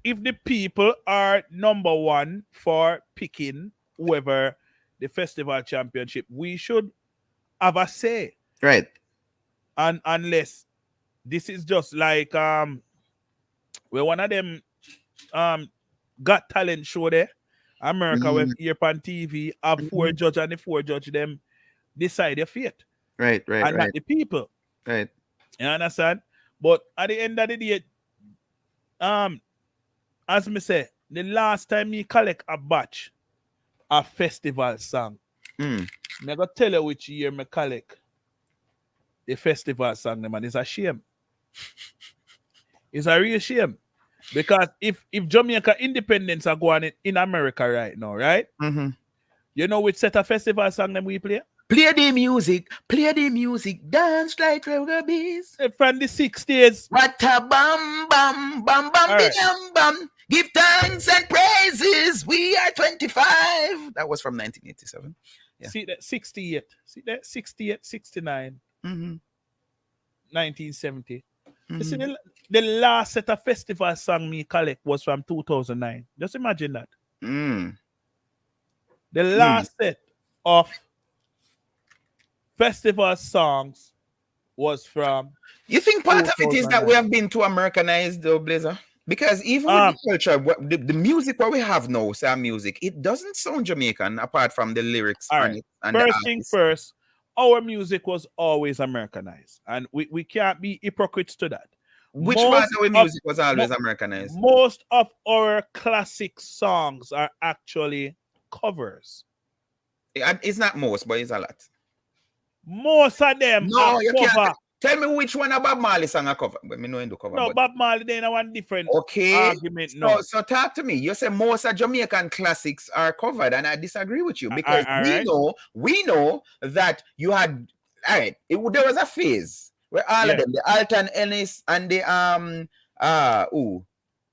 if the people are number one for picking whoever the festival championship, we should have a say. Right. And unless this is just like where one of them got talent show there, America with here on TV, have four judge and the four judge them decide their fate. Right. And not the people. Right. You understand? But at the end of the day, as me say, the last time me collect a batch of festival song, me go tell you which year me collect the festival song, man. It's a shame. It's a real shame. Because if Jamaica independence are going in America right now, right? You know which set of festival song them we play? Play the music, dance like bees. From the 60s. What a bam, bam, bam, bam, Right. bam, bam. Give thanks and praises. We are 25. That was from 1987. Yeah. See that 68. See that 68, 69, 1970. You see the last set of festival song me collect was from 2009. Just imagine that. The last set of festival songs was from. You think part of it is that we have been too Americanized, though, Blazer? Because even with the culture, the music what we have now, Sam music, it doesn't sound Jamaican apart from the lyrics all on right. it and the First thing artist. first, our music was always Americanized, and we can't be hypocrites to that. Which part of our music was always Americanized? Most of our classic songs are actually covers. It's not most, but it's a lot. Most of them No, are you cover. can't. Tell me which one a Bob Marley song a cover. But me know in the cover. No, but... Bob Marley, they have one different argument. No. So talk to me. You say most of Jamaican classics are covered, and I disagree with you because we know that you had. All right, there was a phase where all of them, the Alton Ellis and the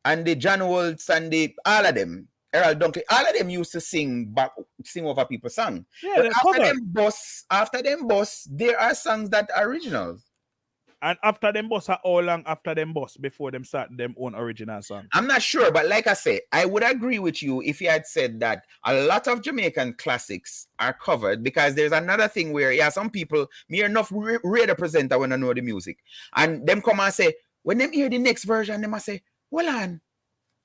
and the John Waltz and the all of them, Errol Dunkley, all of them used to sing over people's songs. Yeah, but after them boss, there are songs that are originals. And after them boss are all long after them boss before them start them own original song. I'm not sure, but like I said, I would agree with you if you had said that a lot of Jamaican classics are covered because there's another thing where some people, me enough radio presenter when I know the music. And them come and say, when them hear the next version, they must say, well on,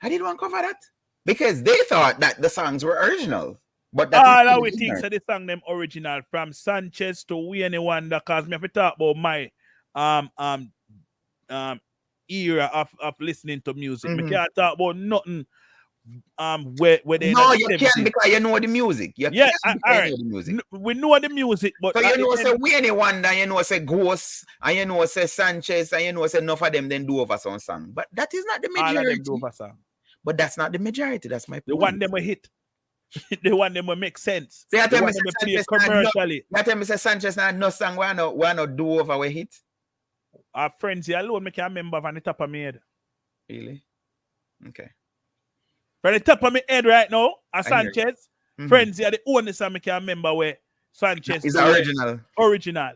I didn't want to cover that. Because they thought that the songs were original. But all we think so the song them original from Sanchez to anyone that cause me have to talk about my era of listening to music. We can't talk about nothing where they no, you can't because you know the music. All right. Know the music. We know the music, but so you know say we anyone that you know say Ghost and you know say Sanchez and you know say enough of them then do over some song. But that is not the majority. All of them do over song. But that's not the majority. That's my point. The one them will hit. The one them will make sense. So the one them will play commercially. You tell me say Sanchez not no song why not do over we hit. Our friends here alone make a member from the top of my head. Really? Okay. From the top of my head right now, Sanchez, friends here the only song make a member where Sanchez is original. Original.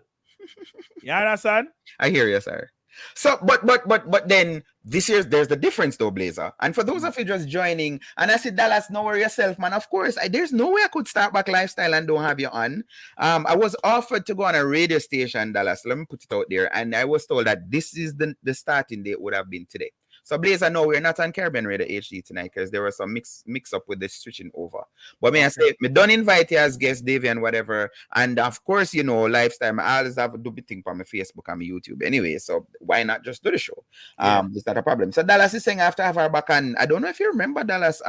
You understand? I hear you, sir. So, but then this year there's the difference though, Blazer. And for those of you just joining, and I said Dallas, know where yourself, man. Of course, there's no way I could start back lifestyle and don't have you on. I was offered to go on a radio station, Dallas. Let me put it out there, and I was told that this is the starting date would have been today. So Blazer, no, we're not on Caribbean Radio HD tonight because there was some mix up with the switching over. But may I say, me don't invite you as guest, Davey and whatever. And of course, you know, lifestyle, I always have to do big thing for my Facebook and my YouTube anyway. So why not just do the show? It's not a problem. So Dallas is saying I have to have her back on. I don't know if you remember Dallas,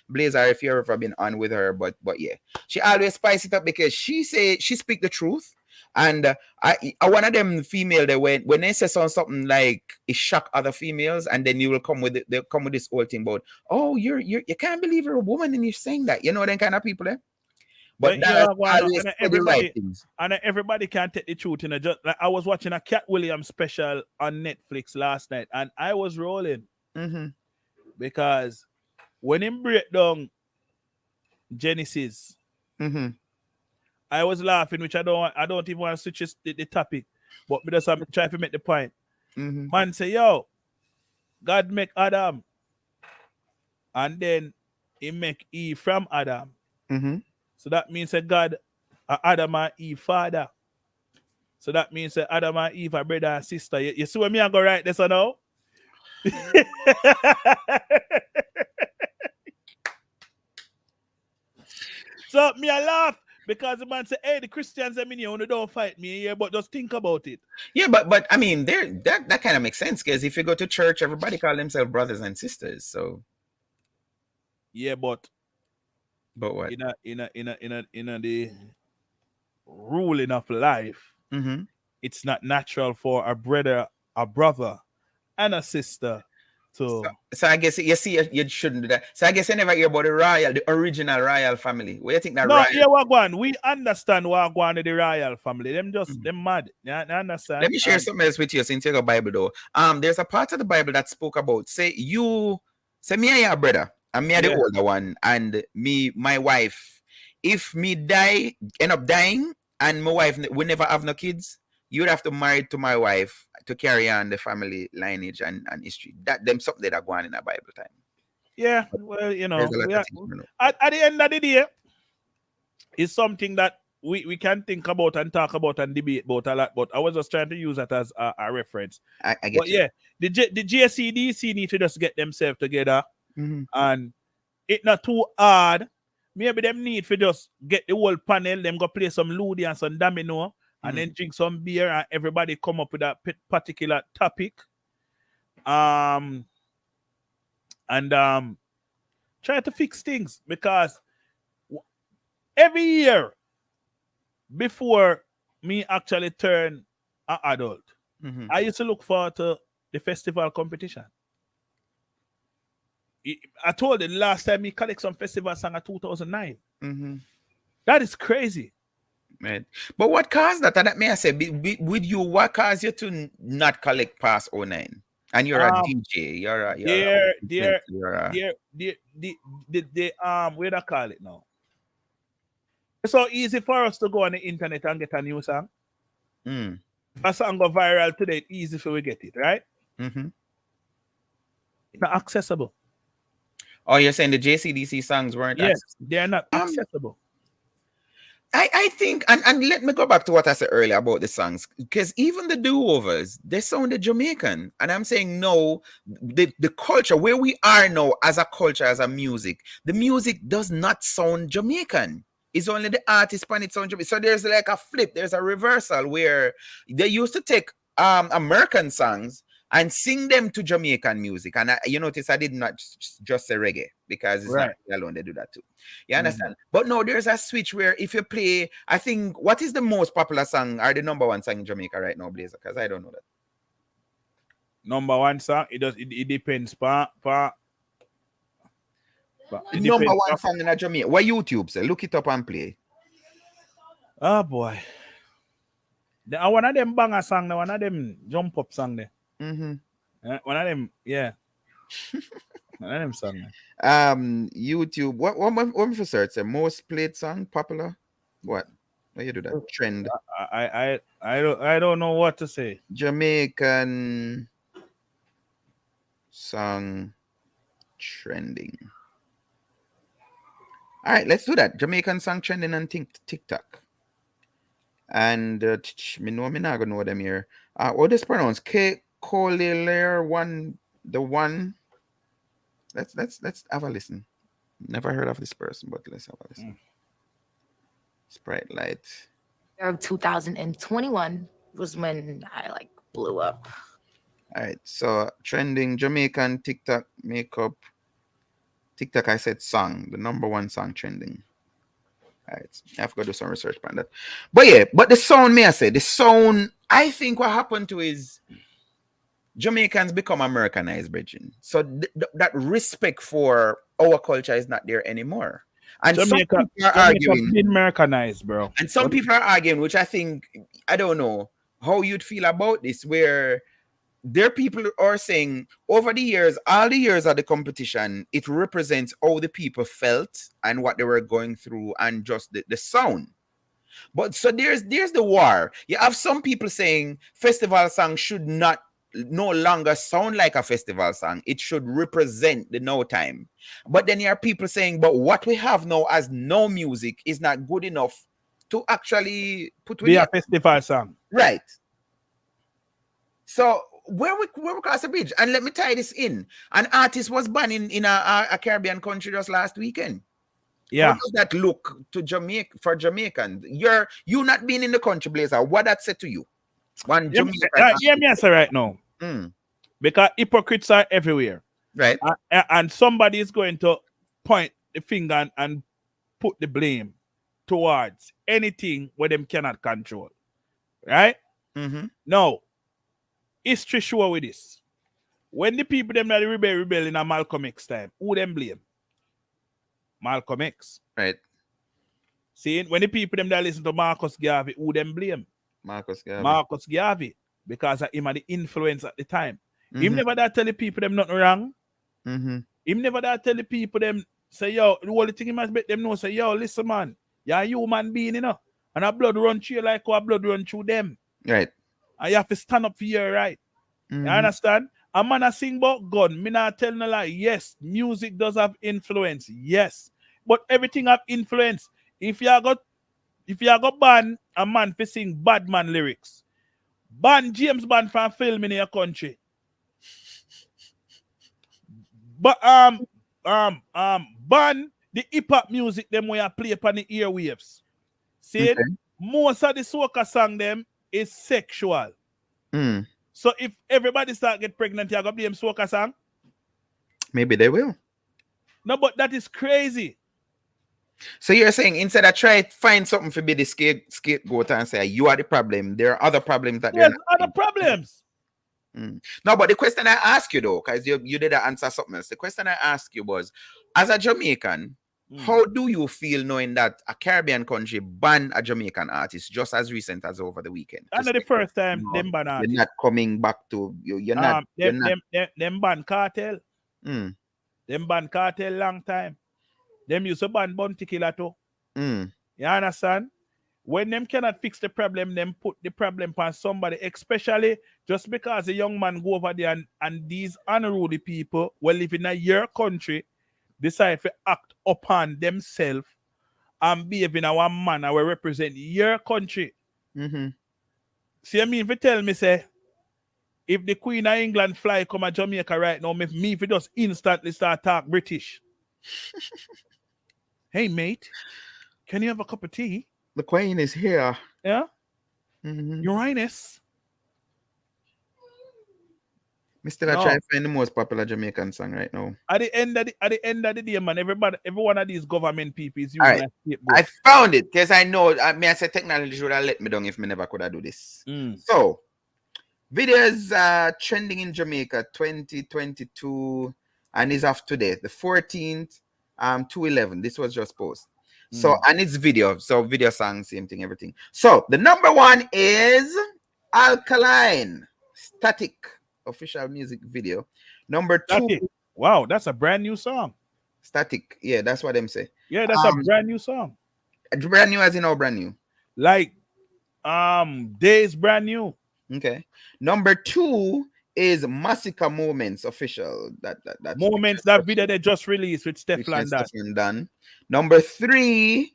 Blazer, if you've ever been on with her, but yeah, she always spice it up because she speak the truth. And I one of them female that when they say something like it shock other females, and then you will come with they'll come with this whole thing about you can't believe you're a woman and you're saying that, you know, them kind of people, eh? But everybody can't take the truth. Just like I was watching a Cat Williams special on Netflix last night, and I was rolling because when him break down Genesis. I was laughing, which I don't even want to switch the topic, but because I'm trying to make the point. Man say, yo, God make Adam, and then he make Eve from Adam. So that means that God, Adam and Eve father. So that means that Adam and Eve are brother and sister. You see what me I go right this or no? So me I laugh. Because the man say, hey, the Christians, I mean, you don't fight me here, but just think about it. Yeah, but I mean, that kind of makes sense because if you go to church, everybody call themselves brothers and sisters. So yeah, but what? In the ruling of life, it's not natural for a brother, and a sister. So I guess you shouldn't do that. So I guess you never hear about the original royal family. What do you think that? No, yeah, what going? We understand what going to the royal family. Them just them mad. You understand? Let me share something else with you since you got Bible though. There's a part of the Bible that spoke about say me and your brother, and me are the older one, and my wife. If me end up dying, and my wife we never have no kids, you would have to marry to my wife to carry on the family lineage and history. That them something that go on in a Bible time. Yeah, well, you know, at the end of the day, it's something that we can think about and talk about and debate about a lot, but I was just trying to use that as a reference. I get But you. yeah, the JCDC need to just get themselves together, and it not too hard. Maybe them need to just get the whole panel, them go play some Ludi and some domino, and then drink some beer, and everybody come up with a particular topic. And try to fix things, because every year before me actually turn an adult, I used to look forward to the festival competition. I told you the last time me collect some festival song at 2009. That is crazy. Right. But what caused that? And that may I say, with you, what caused you to not collect past 09? And you're a DJ. You're a where do I call it now? It's so easy for us to go on the internet and get a new song. If a song go viral today, it's easy for we get it, right? It's not accessible. Oh, you're saying the JCDC songs weren't accessible? They're not accessible. I think, and let me go back to what I said earlier about the songs, because even the do-overs, they sounded Jamaican. And I'm saying, no, the culture, where we are now as a culture, as a music, the music does not sound Jamaican. It's only the artist and it sounds Jamaican. So there's like a flip, there's a reversal where they used to take American songs and sing them to Jamaican music. And you notice I did not just say reggae, because it's not alone, they do that too. You understand? But no, there's a switch where if you play, I think, what is the most popular song or the number one song in Jamaica right now, Blazer? Because I don't know that. Number one song, it depends. Number one song in Jamaica. What YouTube say? Look it up and play. Oh boy. One of them banger song, one of them jump up song there. One of them, yeah. One of them song. YouTube. What if you search? Most played song, popular? What? Why you do that? Trend. I don't know what to say. Jamaican song trending. All right, let's do that. Jamaican song trending on TikTok. And me not gonna know them here. What is pronounced? Collier one, the one. Let's have a listen. Never heard of this person, but let's have a listen. Sprite Light. Of 2021 was when I blew up. All right, so trending Jamaican TikTok makeup. TikTok, I said song, the number one song trending. All right, I have to go do some research on that. But yeah, but the sound, may I say, the sound, I think what happened to is Jamaicans become Americanized, Bridget. So that respect for our culture is not there anymore. And Jamaica, some people are arguing, been Americanized, bro. And some people are arguing, which I think, I don't know how you'd feel about this, where there people are saying over the years, all the years of the competition, it represents how the people felt and what they were going through and just the sound. But so there's the war. You have some people saying festival song should no longer sound like a festival song. It should represent the no time. But then you have people saying, but what we have now as no music is not good enough to actually put with a festival song. Right. So where we cross the bridge, and let me tie this in. An artist was banned in a Caribbean country just last weekend. Yeah. How does that look to Jamaica for Jamaicans? You not being in the country, Blazer. What that said to you? One Jamaican. Hear me answer right now. Because hypocrites are everywhere. Right. And somebody is going to point the finger and put the blame towards anything where them cannot control. Right? Now, history show with this. When the people them that rebel in a Malcolm X time, who them blame? Malcolm X. Right. See, when the people them that listen to Marcus Garvey, who them blame? Marcus Garvey. Because of him had the influence at the time. Him never that tell the people them nothing wrong. Him never that tell the people them say, yo, the only thing he must make them know, say, yo, listen, man, you're a human being, you know. And our blood run through you like our blood run through them. Right. And you have to stand up for your right. You understand? A man a sing about gun. Me not tell no lie. Yes, music does have influence. Yes. But everything have influence. If you got if you go ban a man for sing bad man lyrics, ban James Bond from filming in your country. But ban the hip hop music them where you play upon the airwaves. See, Okay. most of the soca song them is sexual. Mm. So if everybody start get pregnant, you gonna blame soca song? Maybe they will. No, but that is crazy. So you're saying instead of try to find something for be the scapegoat and say you are the problem, there are other problems that There's they're not other problems. No, but the question I asked you though, because you did answer something else. The question I asked you was, as a Jamaican, how do you feel knowing that a Caribbean country banned a Jamaican artist just as recent as over the weekend? And the first time them ban You're artists. not coming back to you. You're not. Them ban cartel. Mm. Them ban cartel long time. Them used to ban bounty killer too. Mm. You understand? When them cannot fix the problem, them put the problem on somebody, especially just because a young man go over there and these unruly people who live in your country decide to act upon themselves and behave in our manner will represent your country. Mm-hmm. See, I mean, if you tell me, say, if the Queen of England fly come to Jamaica right now, me if you just instantly start talk British. Hey, mate, can you have a cup of tea? The Queen is here. Yeah? Mm-hmm. Your Highness. Mr. I try to find the most popular Jamaican song right now. At the end of the day, man, every one of these government people is using right. scapegoat. I found it because I know I say technology should have let me down if me never could have do this. So videos trending in Jamaica 2022 and is off today, the 14th, 2/11. This was just posted. So and it's video. So video song, same thing, everything. So the number one is Alkaline Static official music video. Number Static. 2. Wow, that's a brand new song. Static. Yeah, that's what them say. Yeah, that's a brand new song. Brand new as in how brand new? Like days brand new. Okay. Number 2 is Massacre Moments official. That's Moments, that video they just released with Stefan done. Number 3,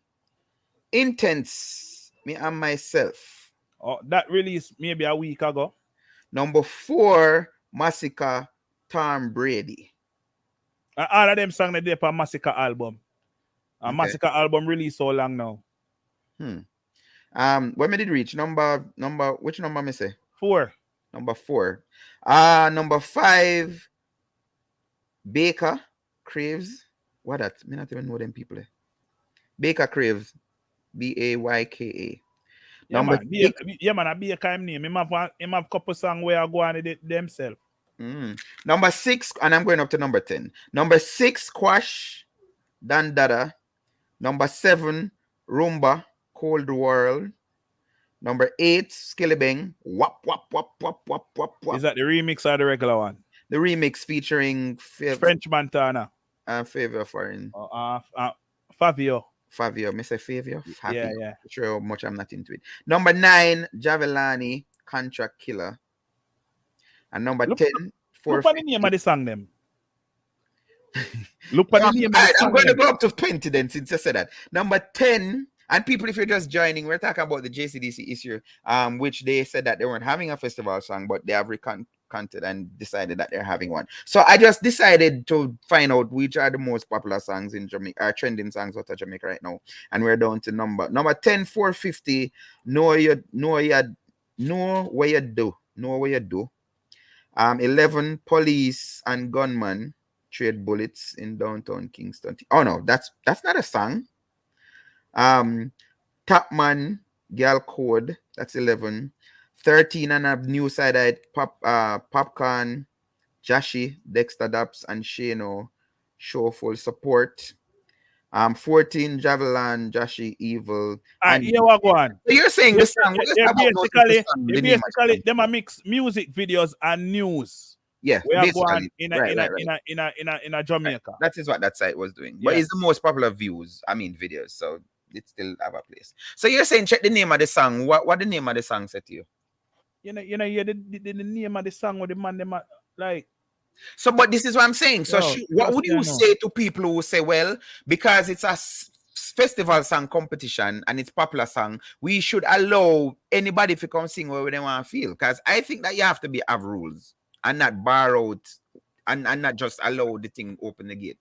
Intense, Me and Myself. Oh, that released maybe a week ago. Number 4, Massacre, Tom Brady. All of them songs they on Massacre album. A Massacre album released so long now. When me did reach number which number me say? 4. Number 4. Number 5, Baker Craves. What that? Me not even know them people. Baker Craves, Bayka. Number 6. I be a kind name. Him have couple songs where I go on it themselves. Number 6, and I'm going up to number 10. Number 6, Squash, Dan Dada. Number 7, Rumba, Cold World. Number 8, Skillibeng, Wap Wap Wap Wap Wap Wap Wap. Is that the remix or the regular one? The remix featuring French Montana. Favor Foreign. Fabio. Me say Favio. Yeah. Sure how much I'm not into it. Number 9, Javelani, Contract Killer. And number 10, look at the name of the song them. Look at the name of the song. I'm going to go up to 20 then since I said that. Number 10, and people, if you're just joining, we're talking about the JCDC issue, which they said that they weren't having a festival song, but they have recounted and decided that they're having one. So I just decided to find out which are the most popular songs in Jamaica, trending songs out of Jamaica right now. And we're down to number 10, 450, Know What You Do. 11, Police and Gunman Trade Bullets in downtown Kingston. Oh no, that's not a song. Tapman Girl Code, that's 11. 13, and a new side-eyed Popcorn, Jashi, Dexter Daps, and Shano show full support. 14, Javelin, Jashi, Evil. And here we go on. So you're saying this song? Basically, them a mix music videos and news. Yeah, we are going in a Jamaica. That is what that site was doing. But it's the most popular videos. So it still have a place. So you're saying check the name of the song. What the name of the song said to you? The name of the song with the man them like. So, but this is what I'm saying. So, what would you say to people who say, well, because it's a festival song competition and it's popular song, we should allow anybody to come sing where they want to feel. Because I think that you have to have rules and not borrowed and not just allow the thing open the gate.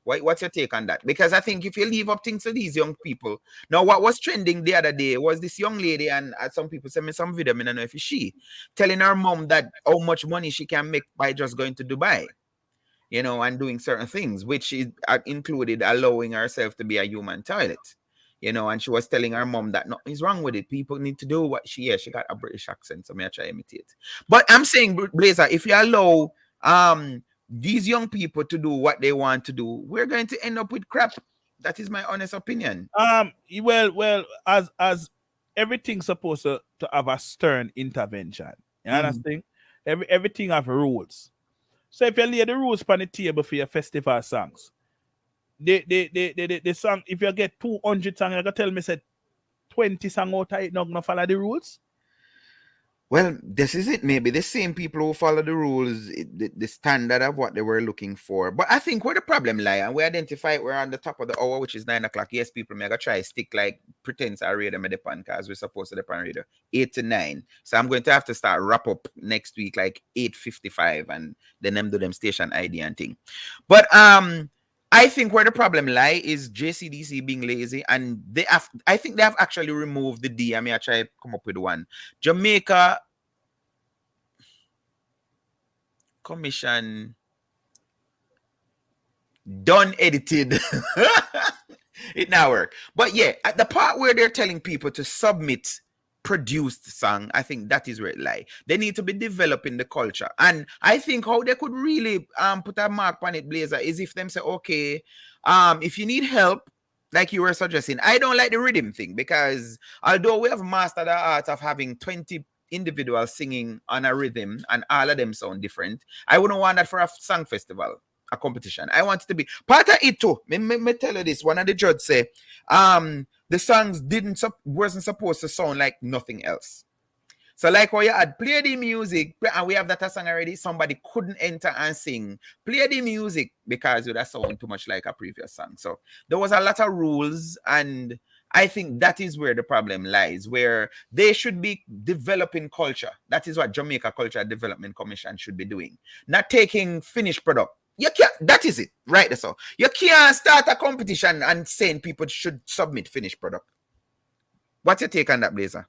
What's your take on that? Because I think if you leave up things to these young people. Now, what was trending the other day was this young lady, and some people sent me some video, I don't know if it's she, telling her mom that how much money she can make by just going to Dubai, you know, and doing certain things, which is included allowing herself to be a human toilet, you know, and she was telling her mom that nothing's wrong with it. People need to do what she got a British accent, so I try to imitate. But I'm saying, Blazer, if you allow these young people to do what they want to do, we're going to end up with crap. That is my honest opinion. Well, as everything's supposed to have a stern intervention. You understand? Everything have rules. So if you lay the rules on the table for your festival songs, the song, if you get 200 songs, you can tell me say 20 songs out of it not gonna follow the rules. Well, this is it. Maybe the same people who follow the rules, the standard of what they were looking for. But I think where the problem lies, and we identify it, we're on the top of the hour, which is 9 o'clock. Yes, people may try stick like pretend I read them at the pan because we're supposed to the pan reader 8 to 9. So I'm going to have to start wrap up next week like 8:55 and then them do them station ID and thing. But I think where the problem lies is JCDC being lazy, and I think they have actually removed the D. I mean, I try to come up with one. Jamaica Commission done edited. It now work. But yeah, at the part where they're telling people to submit produced song, I think that is where it lies. They need to be developing the culture. And I think how they could really put a mark on it, Blazer, is if them say, okay, if you need help, like you were suggesting, I don't like the rhythm thing, because although we have mastered the art of having 20 individuals singing on a rhythm and all of them sound different, I wouldn't want that for a song festival, a competition. I want it to be part of it too. Me tell you this, one of the judges say, the songs wasn't supposed to sound like nothing else. So like what you had, play the music, and we have that song already, somebody couldn't enter and sing. Play the music because it would sound too much like a previous song. So there was a lot of rules, and I think that is where the problem lies, where they should be developing culture. That is what Jamaica Culture Development Commission should be doing. Not taking finished product. You can't, that is it, right? So you can't start a competition and saying people should submit finished product. What's your take on that, Blazer?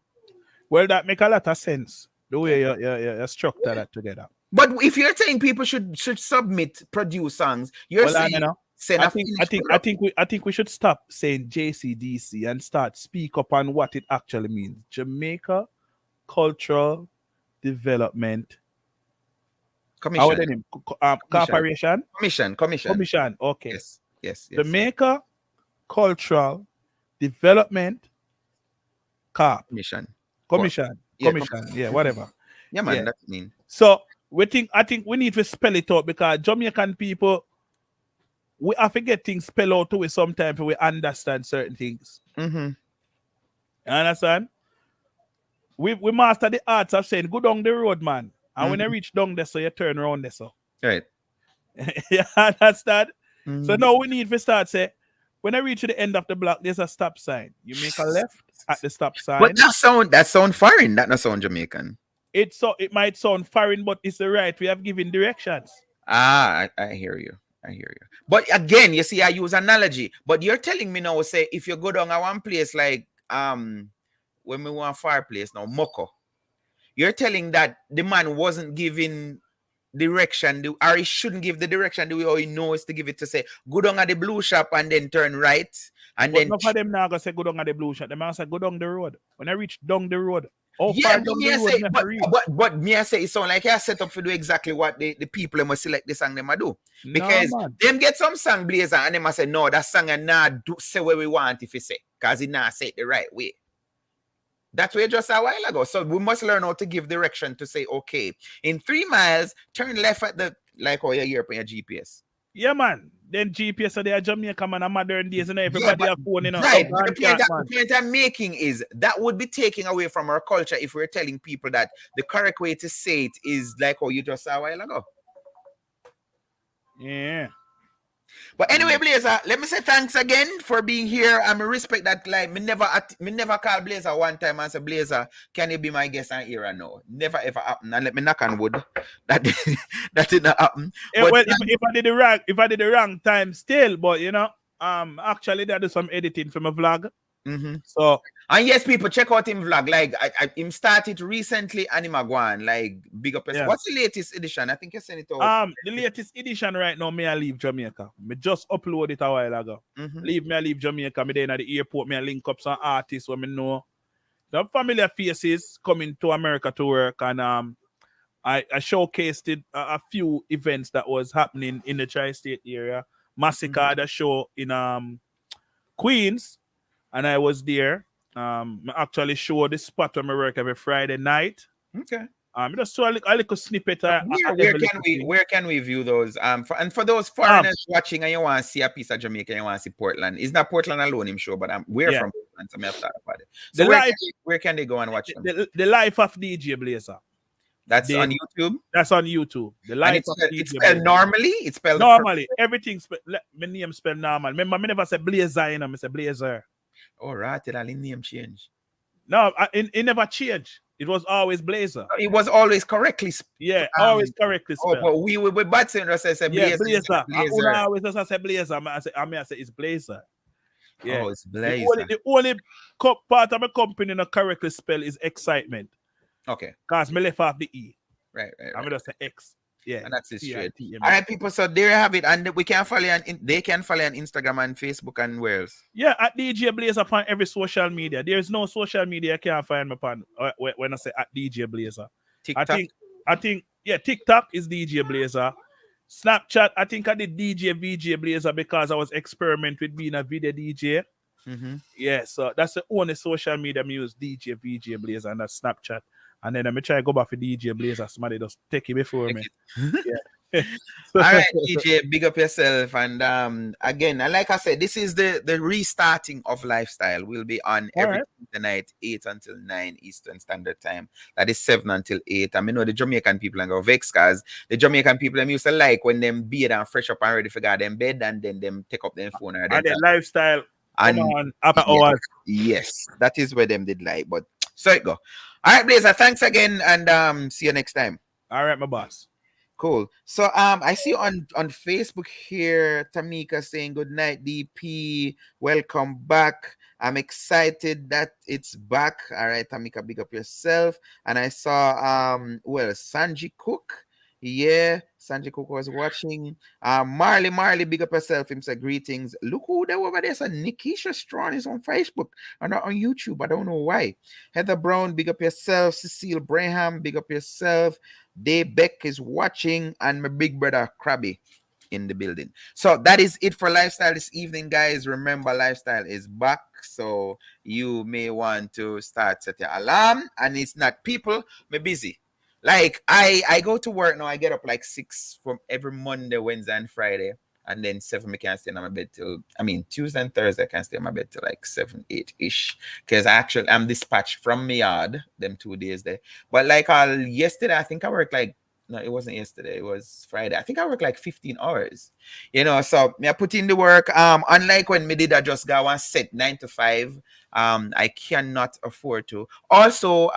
Well, that make a lot of sense, the way you structure that together. But if you're saying people should submit produce songs, you're saying I think we should stop saying JCDC and start speak up on what it actually means. Jamaica Cultural Development Commission. Corporation? Commission. Okay. Yes. Jamaica Cultural Development Corp. Commission. Yeah, whatever. Yeah, man, that mean. So I think we need to spell it out, because Jamaican people, we have to get things spelled out to it sometimes we understand certain things. Mm-hmm. You understand? We master the arts of saying, go down the road, man. And when you reach down there, so you turn around there, so. Right. You understand? Mm-hmm. So now we need to start say, when I reach to the end of the block, there's a stop sign. You make a left at the stop sign. But that sound foreign. That not sound Jamaican. It might sound foreign, but it's the right way of giving directions. I hear you. But again, you see, I use analogy. But you're telling me now, say, if you go down at one place like when we want fireplace now, Moko, you're telling that the man wasn't giving direction, or he shouldn't give the direction the way he knows to give it, to say, go down at the blue shop and then turn right. And but then enough of them now gonna say go down at the blue shop. Them man say go down the road. When I reach down the road, but me I say it sound like I set up to do exactly what the people must select the song them do. Because them get some song, Blazer, and them must say, no, that song and not do say what we want if you say, because it not say it the right way. That's way just a while ago. So we must learn how to give direction to say, okay, in 3 miles, turn left at the, like how you hear on your GPS. Yeah, man. Then GPS are there, Jamaica, man, and modern days, and everybody have phone, you know. Right. The point I'm making is that would be taking away from our culture if we're telling people that the correct way to say it is like how you just saw a while ago. Yeah. But anyway, Blazer, let me say thanks again for being here. I respect that. Like, me never call Blazer one time and say, Blazer, can you be my guest on here? No, never ever happen. And let me knock on wood. That that did not happen. Yeah, But well, if I did the wrong time still, but you know, actually, I do some editing for my vlog. So and yes, people check out him vlog. Like him started recently, and him a go on, like big up. Yeah. What's the latest edition? I think you sent it out. the latest edition right now, me I leave Jamaica. Me just upload it a while ago. Leave Jamaica. Me then at the airport. Me I link up some artists where me know the familiar faces coming to America to work, and I showcased a few events that was happening in the tri-state area. Massacre had a show in Queens, and I was there. I actually show the spot where I work every Friday night. Okay. Just saw a little snippet. Where can we view those? For those foreigners watching and you want to see a piece of Jamaica, you want to see Portland. It's not Portland alone, I'm sure, but we're from Portland, so I have to talk about it. So where can they go and watch them? The life of DJ Blazer. That's on YouTube. That's on YouTube. The life of DJ it's spelled normally. It's spelled normally. Everything my name spelled normal. Remember, I never said Blazer, you know, I said Blazer. Oh, right. Did name change? No, it never changed. It was always Blazer. It was always correctly spelled. Yeah, always correctly spelled. Oh, but we bad saying just say Blazer. Yeah, Blazer. I always just say Blazer. I say it's Blazer. Yeah. Oh, it's Blazer. The only part of my company not correctly spell is excitement. Okay. Because me left off the E. Right. I'm just say X. Yeah. And that's it straight. All right, people. So there you have it. And we can follow you they can follow you on Instagram and Facebook and where else? Yeah, at DJ Blazer upon every social media. There is no social media I can't find me upon when I say at DJ Blazer. TikTok? I think TikTok is DJ Blazer. Snapchat, I think I did DJ VJ Blazer because I was experimenting with being a video DJ. Yeah, so that's the only social media I use, DJ VJ Blazer, and that's Snapchat. And then I'm try to go back for DJ Blazer. Somebody just take it before me. Yeah. All right, DJ, big up yourself. And again, like I said, this is the restarting of Lifestyle. We'll be on every night, 8 until 9 Eastern Standard Time. That is 7 until 8. I mean, know the Jamaican people and go vex because the Jamaican people them used to like when them beard and fresh up and ready for them bed and then them take up their phone. And then Lifestyle and after hours. Yes, that is where them did like. But so it go. All right, Blazer, thanks again, and see you next time. All right, my boss. Cool. So I see on Facebook here, Tamika saying good night, DP. Welcome back. I'm excited that it's back. All right, Tamika, big up yourself. And I saw Sanji Cook. Yeah, Sanji Cook was watching. Marley, big up yourself. Him say greetings. Look who there over there. So Nikisha Strawn is on Facebook and not on YouTube. I don't know why. Heather Brown, big up yourself. Cecile Braham, big up yourself. Dave Beck is watching, and my big brother Krabby in the building. So that is it for Lifestyle this evening, guys. Remember, Lifestyle is back, so you may want to start set your alarm. And it's not people, me busy. Like I go to work now. I get up like 6 from every Monday, Wednesday, and Friday, and then 7 I can stay in my bed till Tuesday and Thursday I can stay in my bed till like 7, 8-ish. Because I'm dispatched from my yard them 2 days there. But like yesterday, I think I worked like it wasn't yesterday, it was Friday. I think I worked like 15 hours. So I put in the work. Unlike when me did I just go and set 9 to 5. I cannot afford to. Also,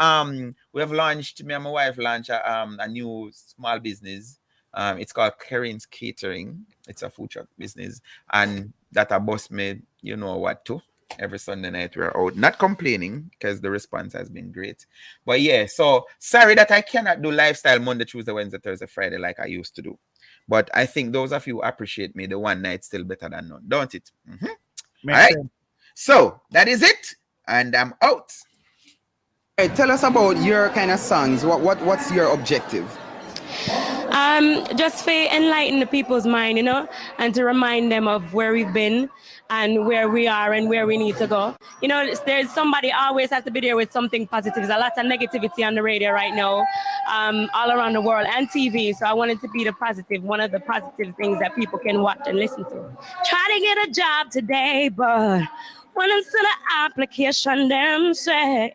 we have launched, me and my wife launched a new small business. It's called Karen's Catering. It's a food truck business, and that a boss made you know what to. Every Sunday night we're out, not complaining because the response has been great. But yeah, so sorry that I cannot do Lifestyle Monday, Tuesday, Wednesday, Thursday, Friday like I used to do. But I think those of you appreciate me, the one night still better than none, don't it? All right. So that is it, and I'm out. Hey, tell us about your kind of songs. What's your objective? Just to enlighten the people's mind, and to remind them of where we've been and where we are and where we need to go. There's somebody always has to be there with something positive. There's a lot of negativity on the radio right now, all around the world, and TV. So I wanted to be one of the positive things that people can watch and listen to. Try to get a job today, but When it's to the application, them say,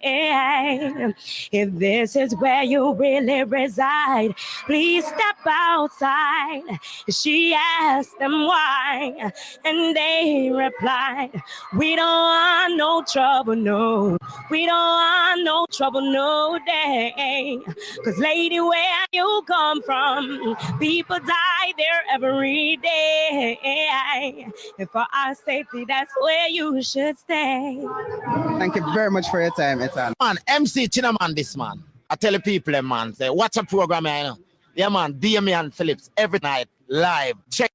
if this is where you really reside, please step outside. She asked them why, and they replied, we don't want no trouble, no. We don't want no trouble, no day. Cause lady, where you come from, people die there every day. And for our safety, that's where you should stay. Thank you very much for your time, Ethan. Man, MC Chinaman this man. I tell the people, man, say, watch a program, you know. Yeah, man, DM me and Phillips every night, live. Check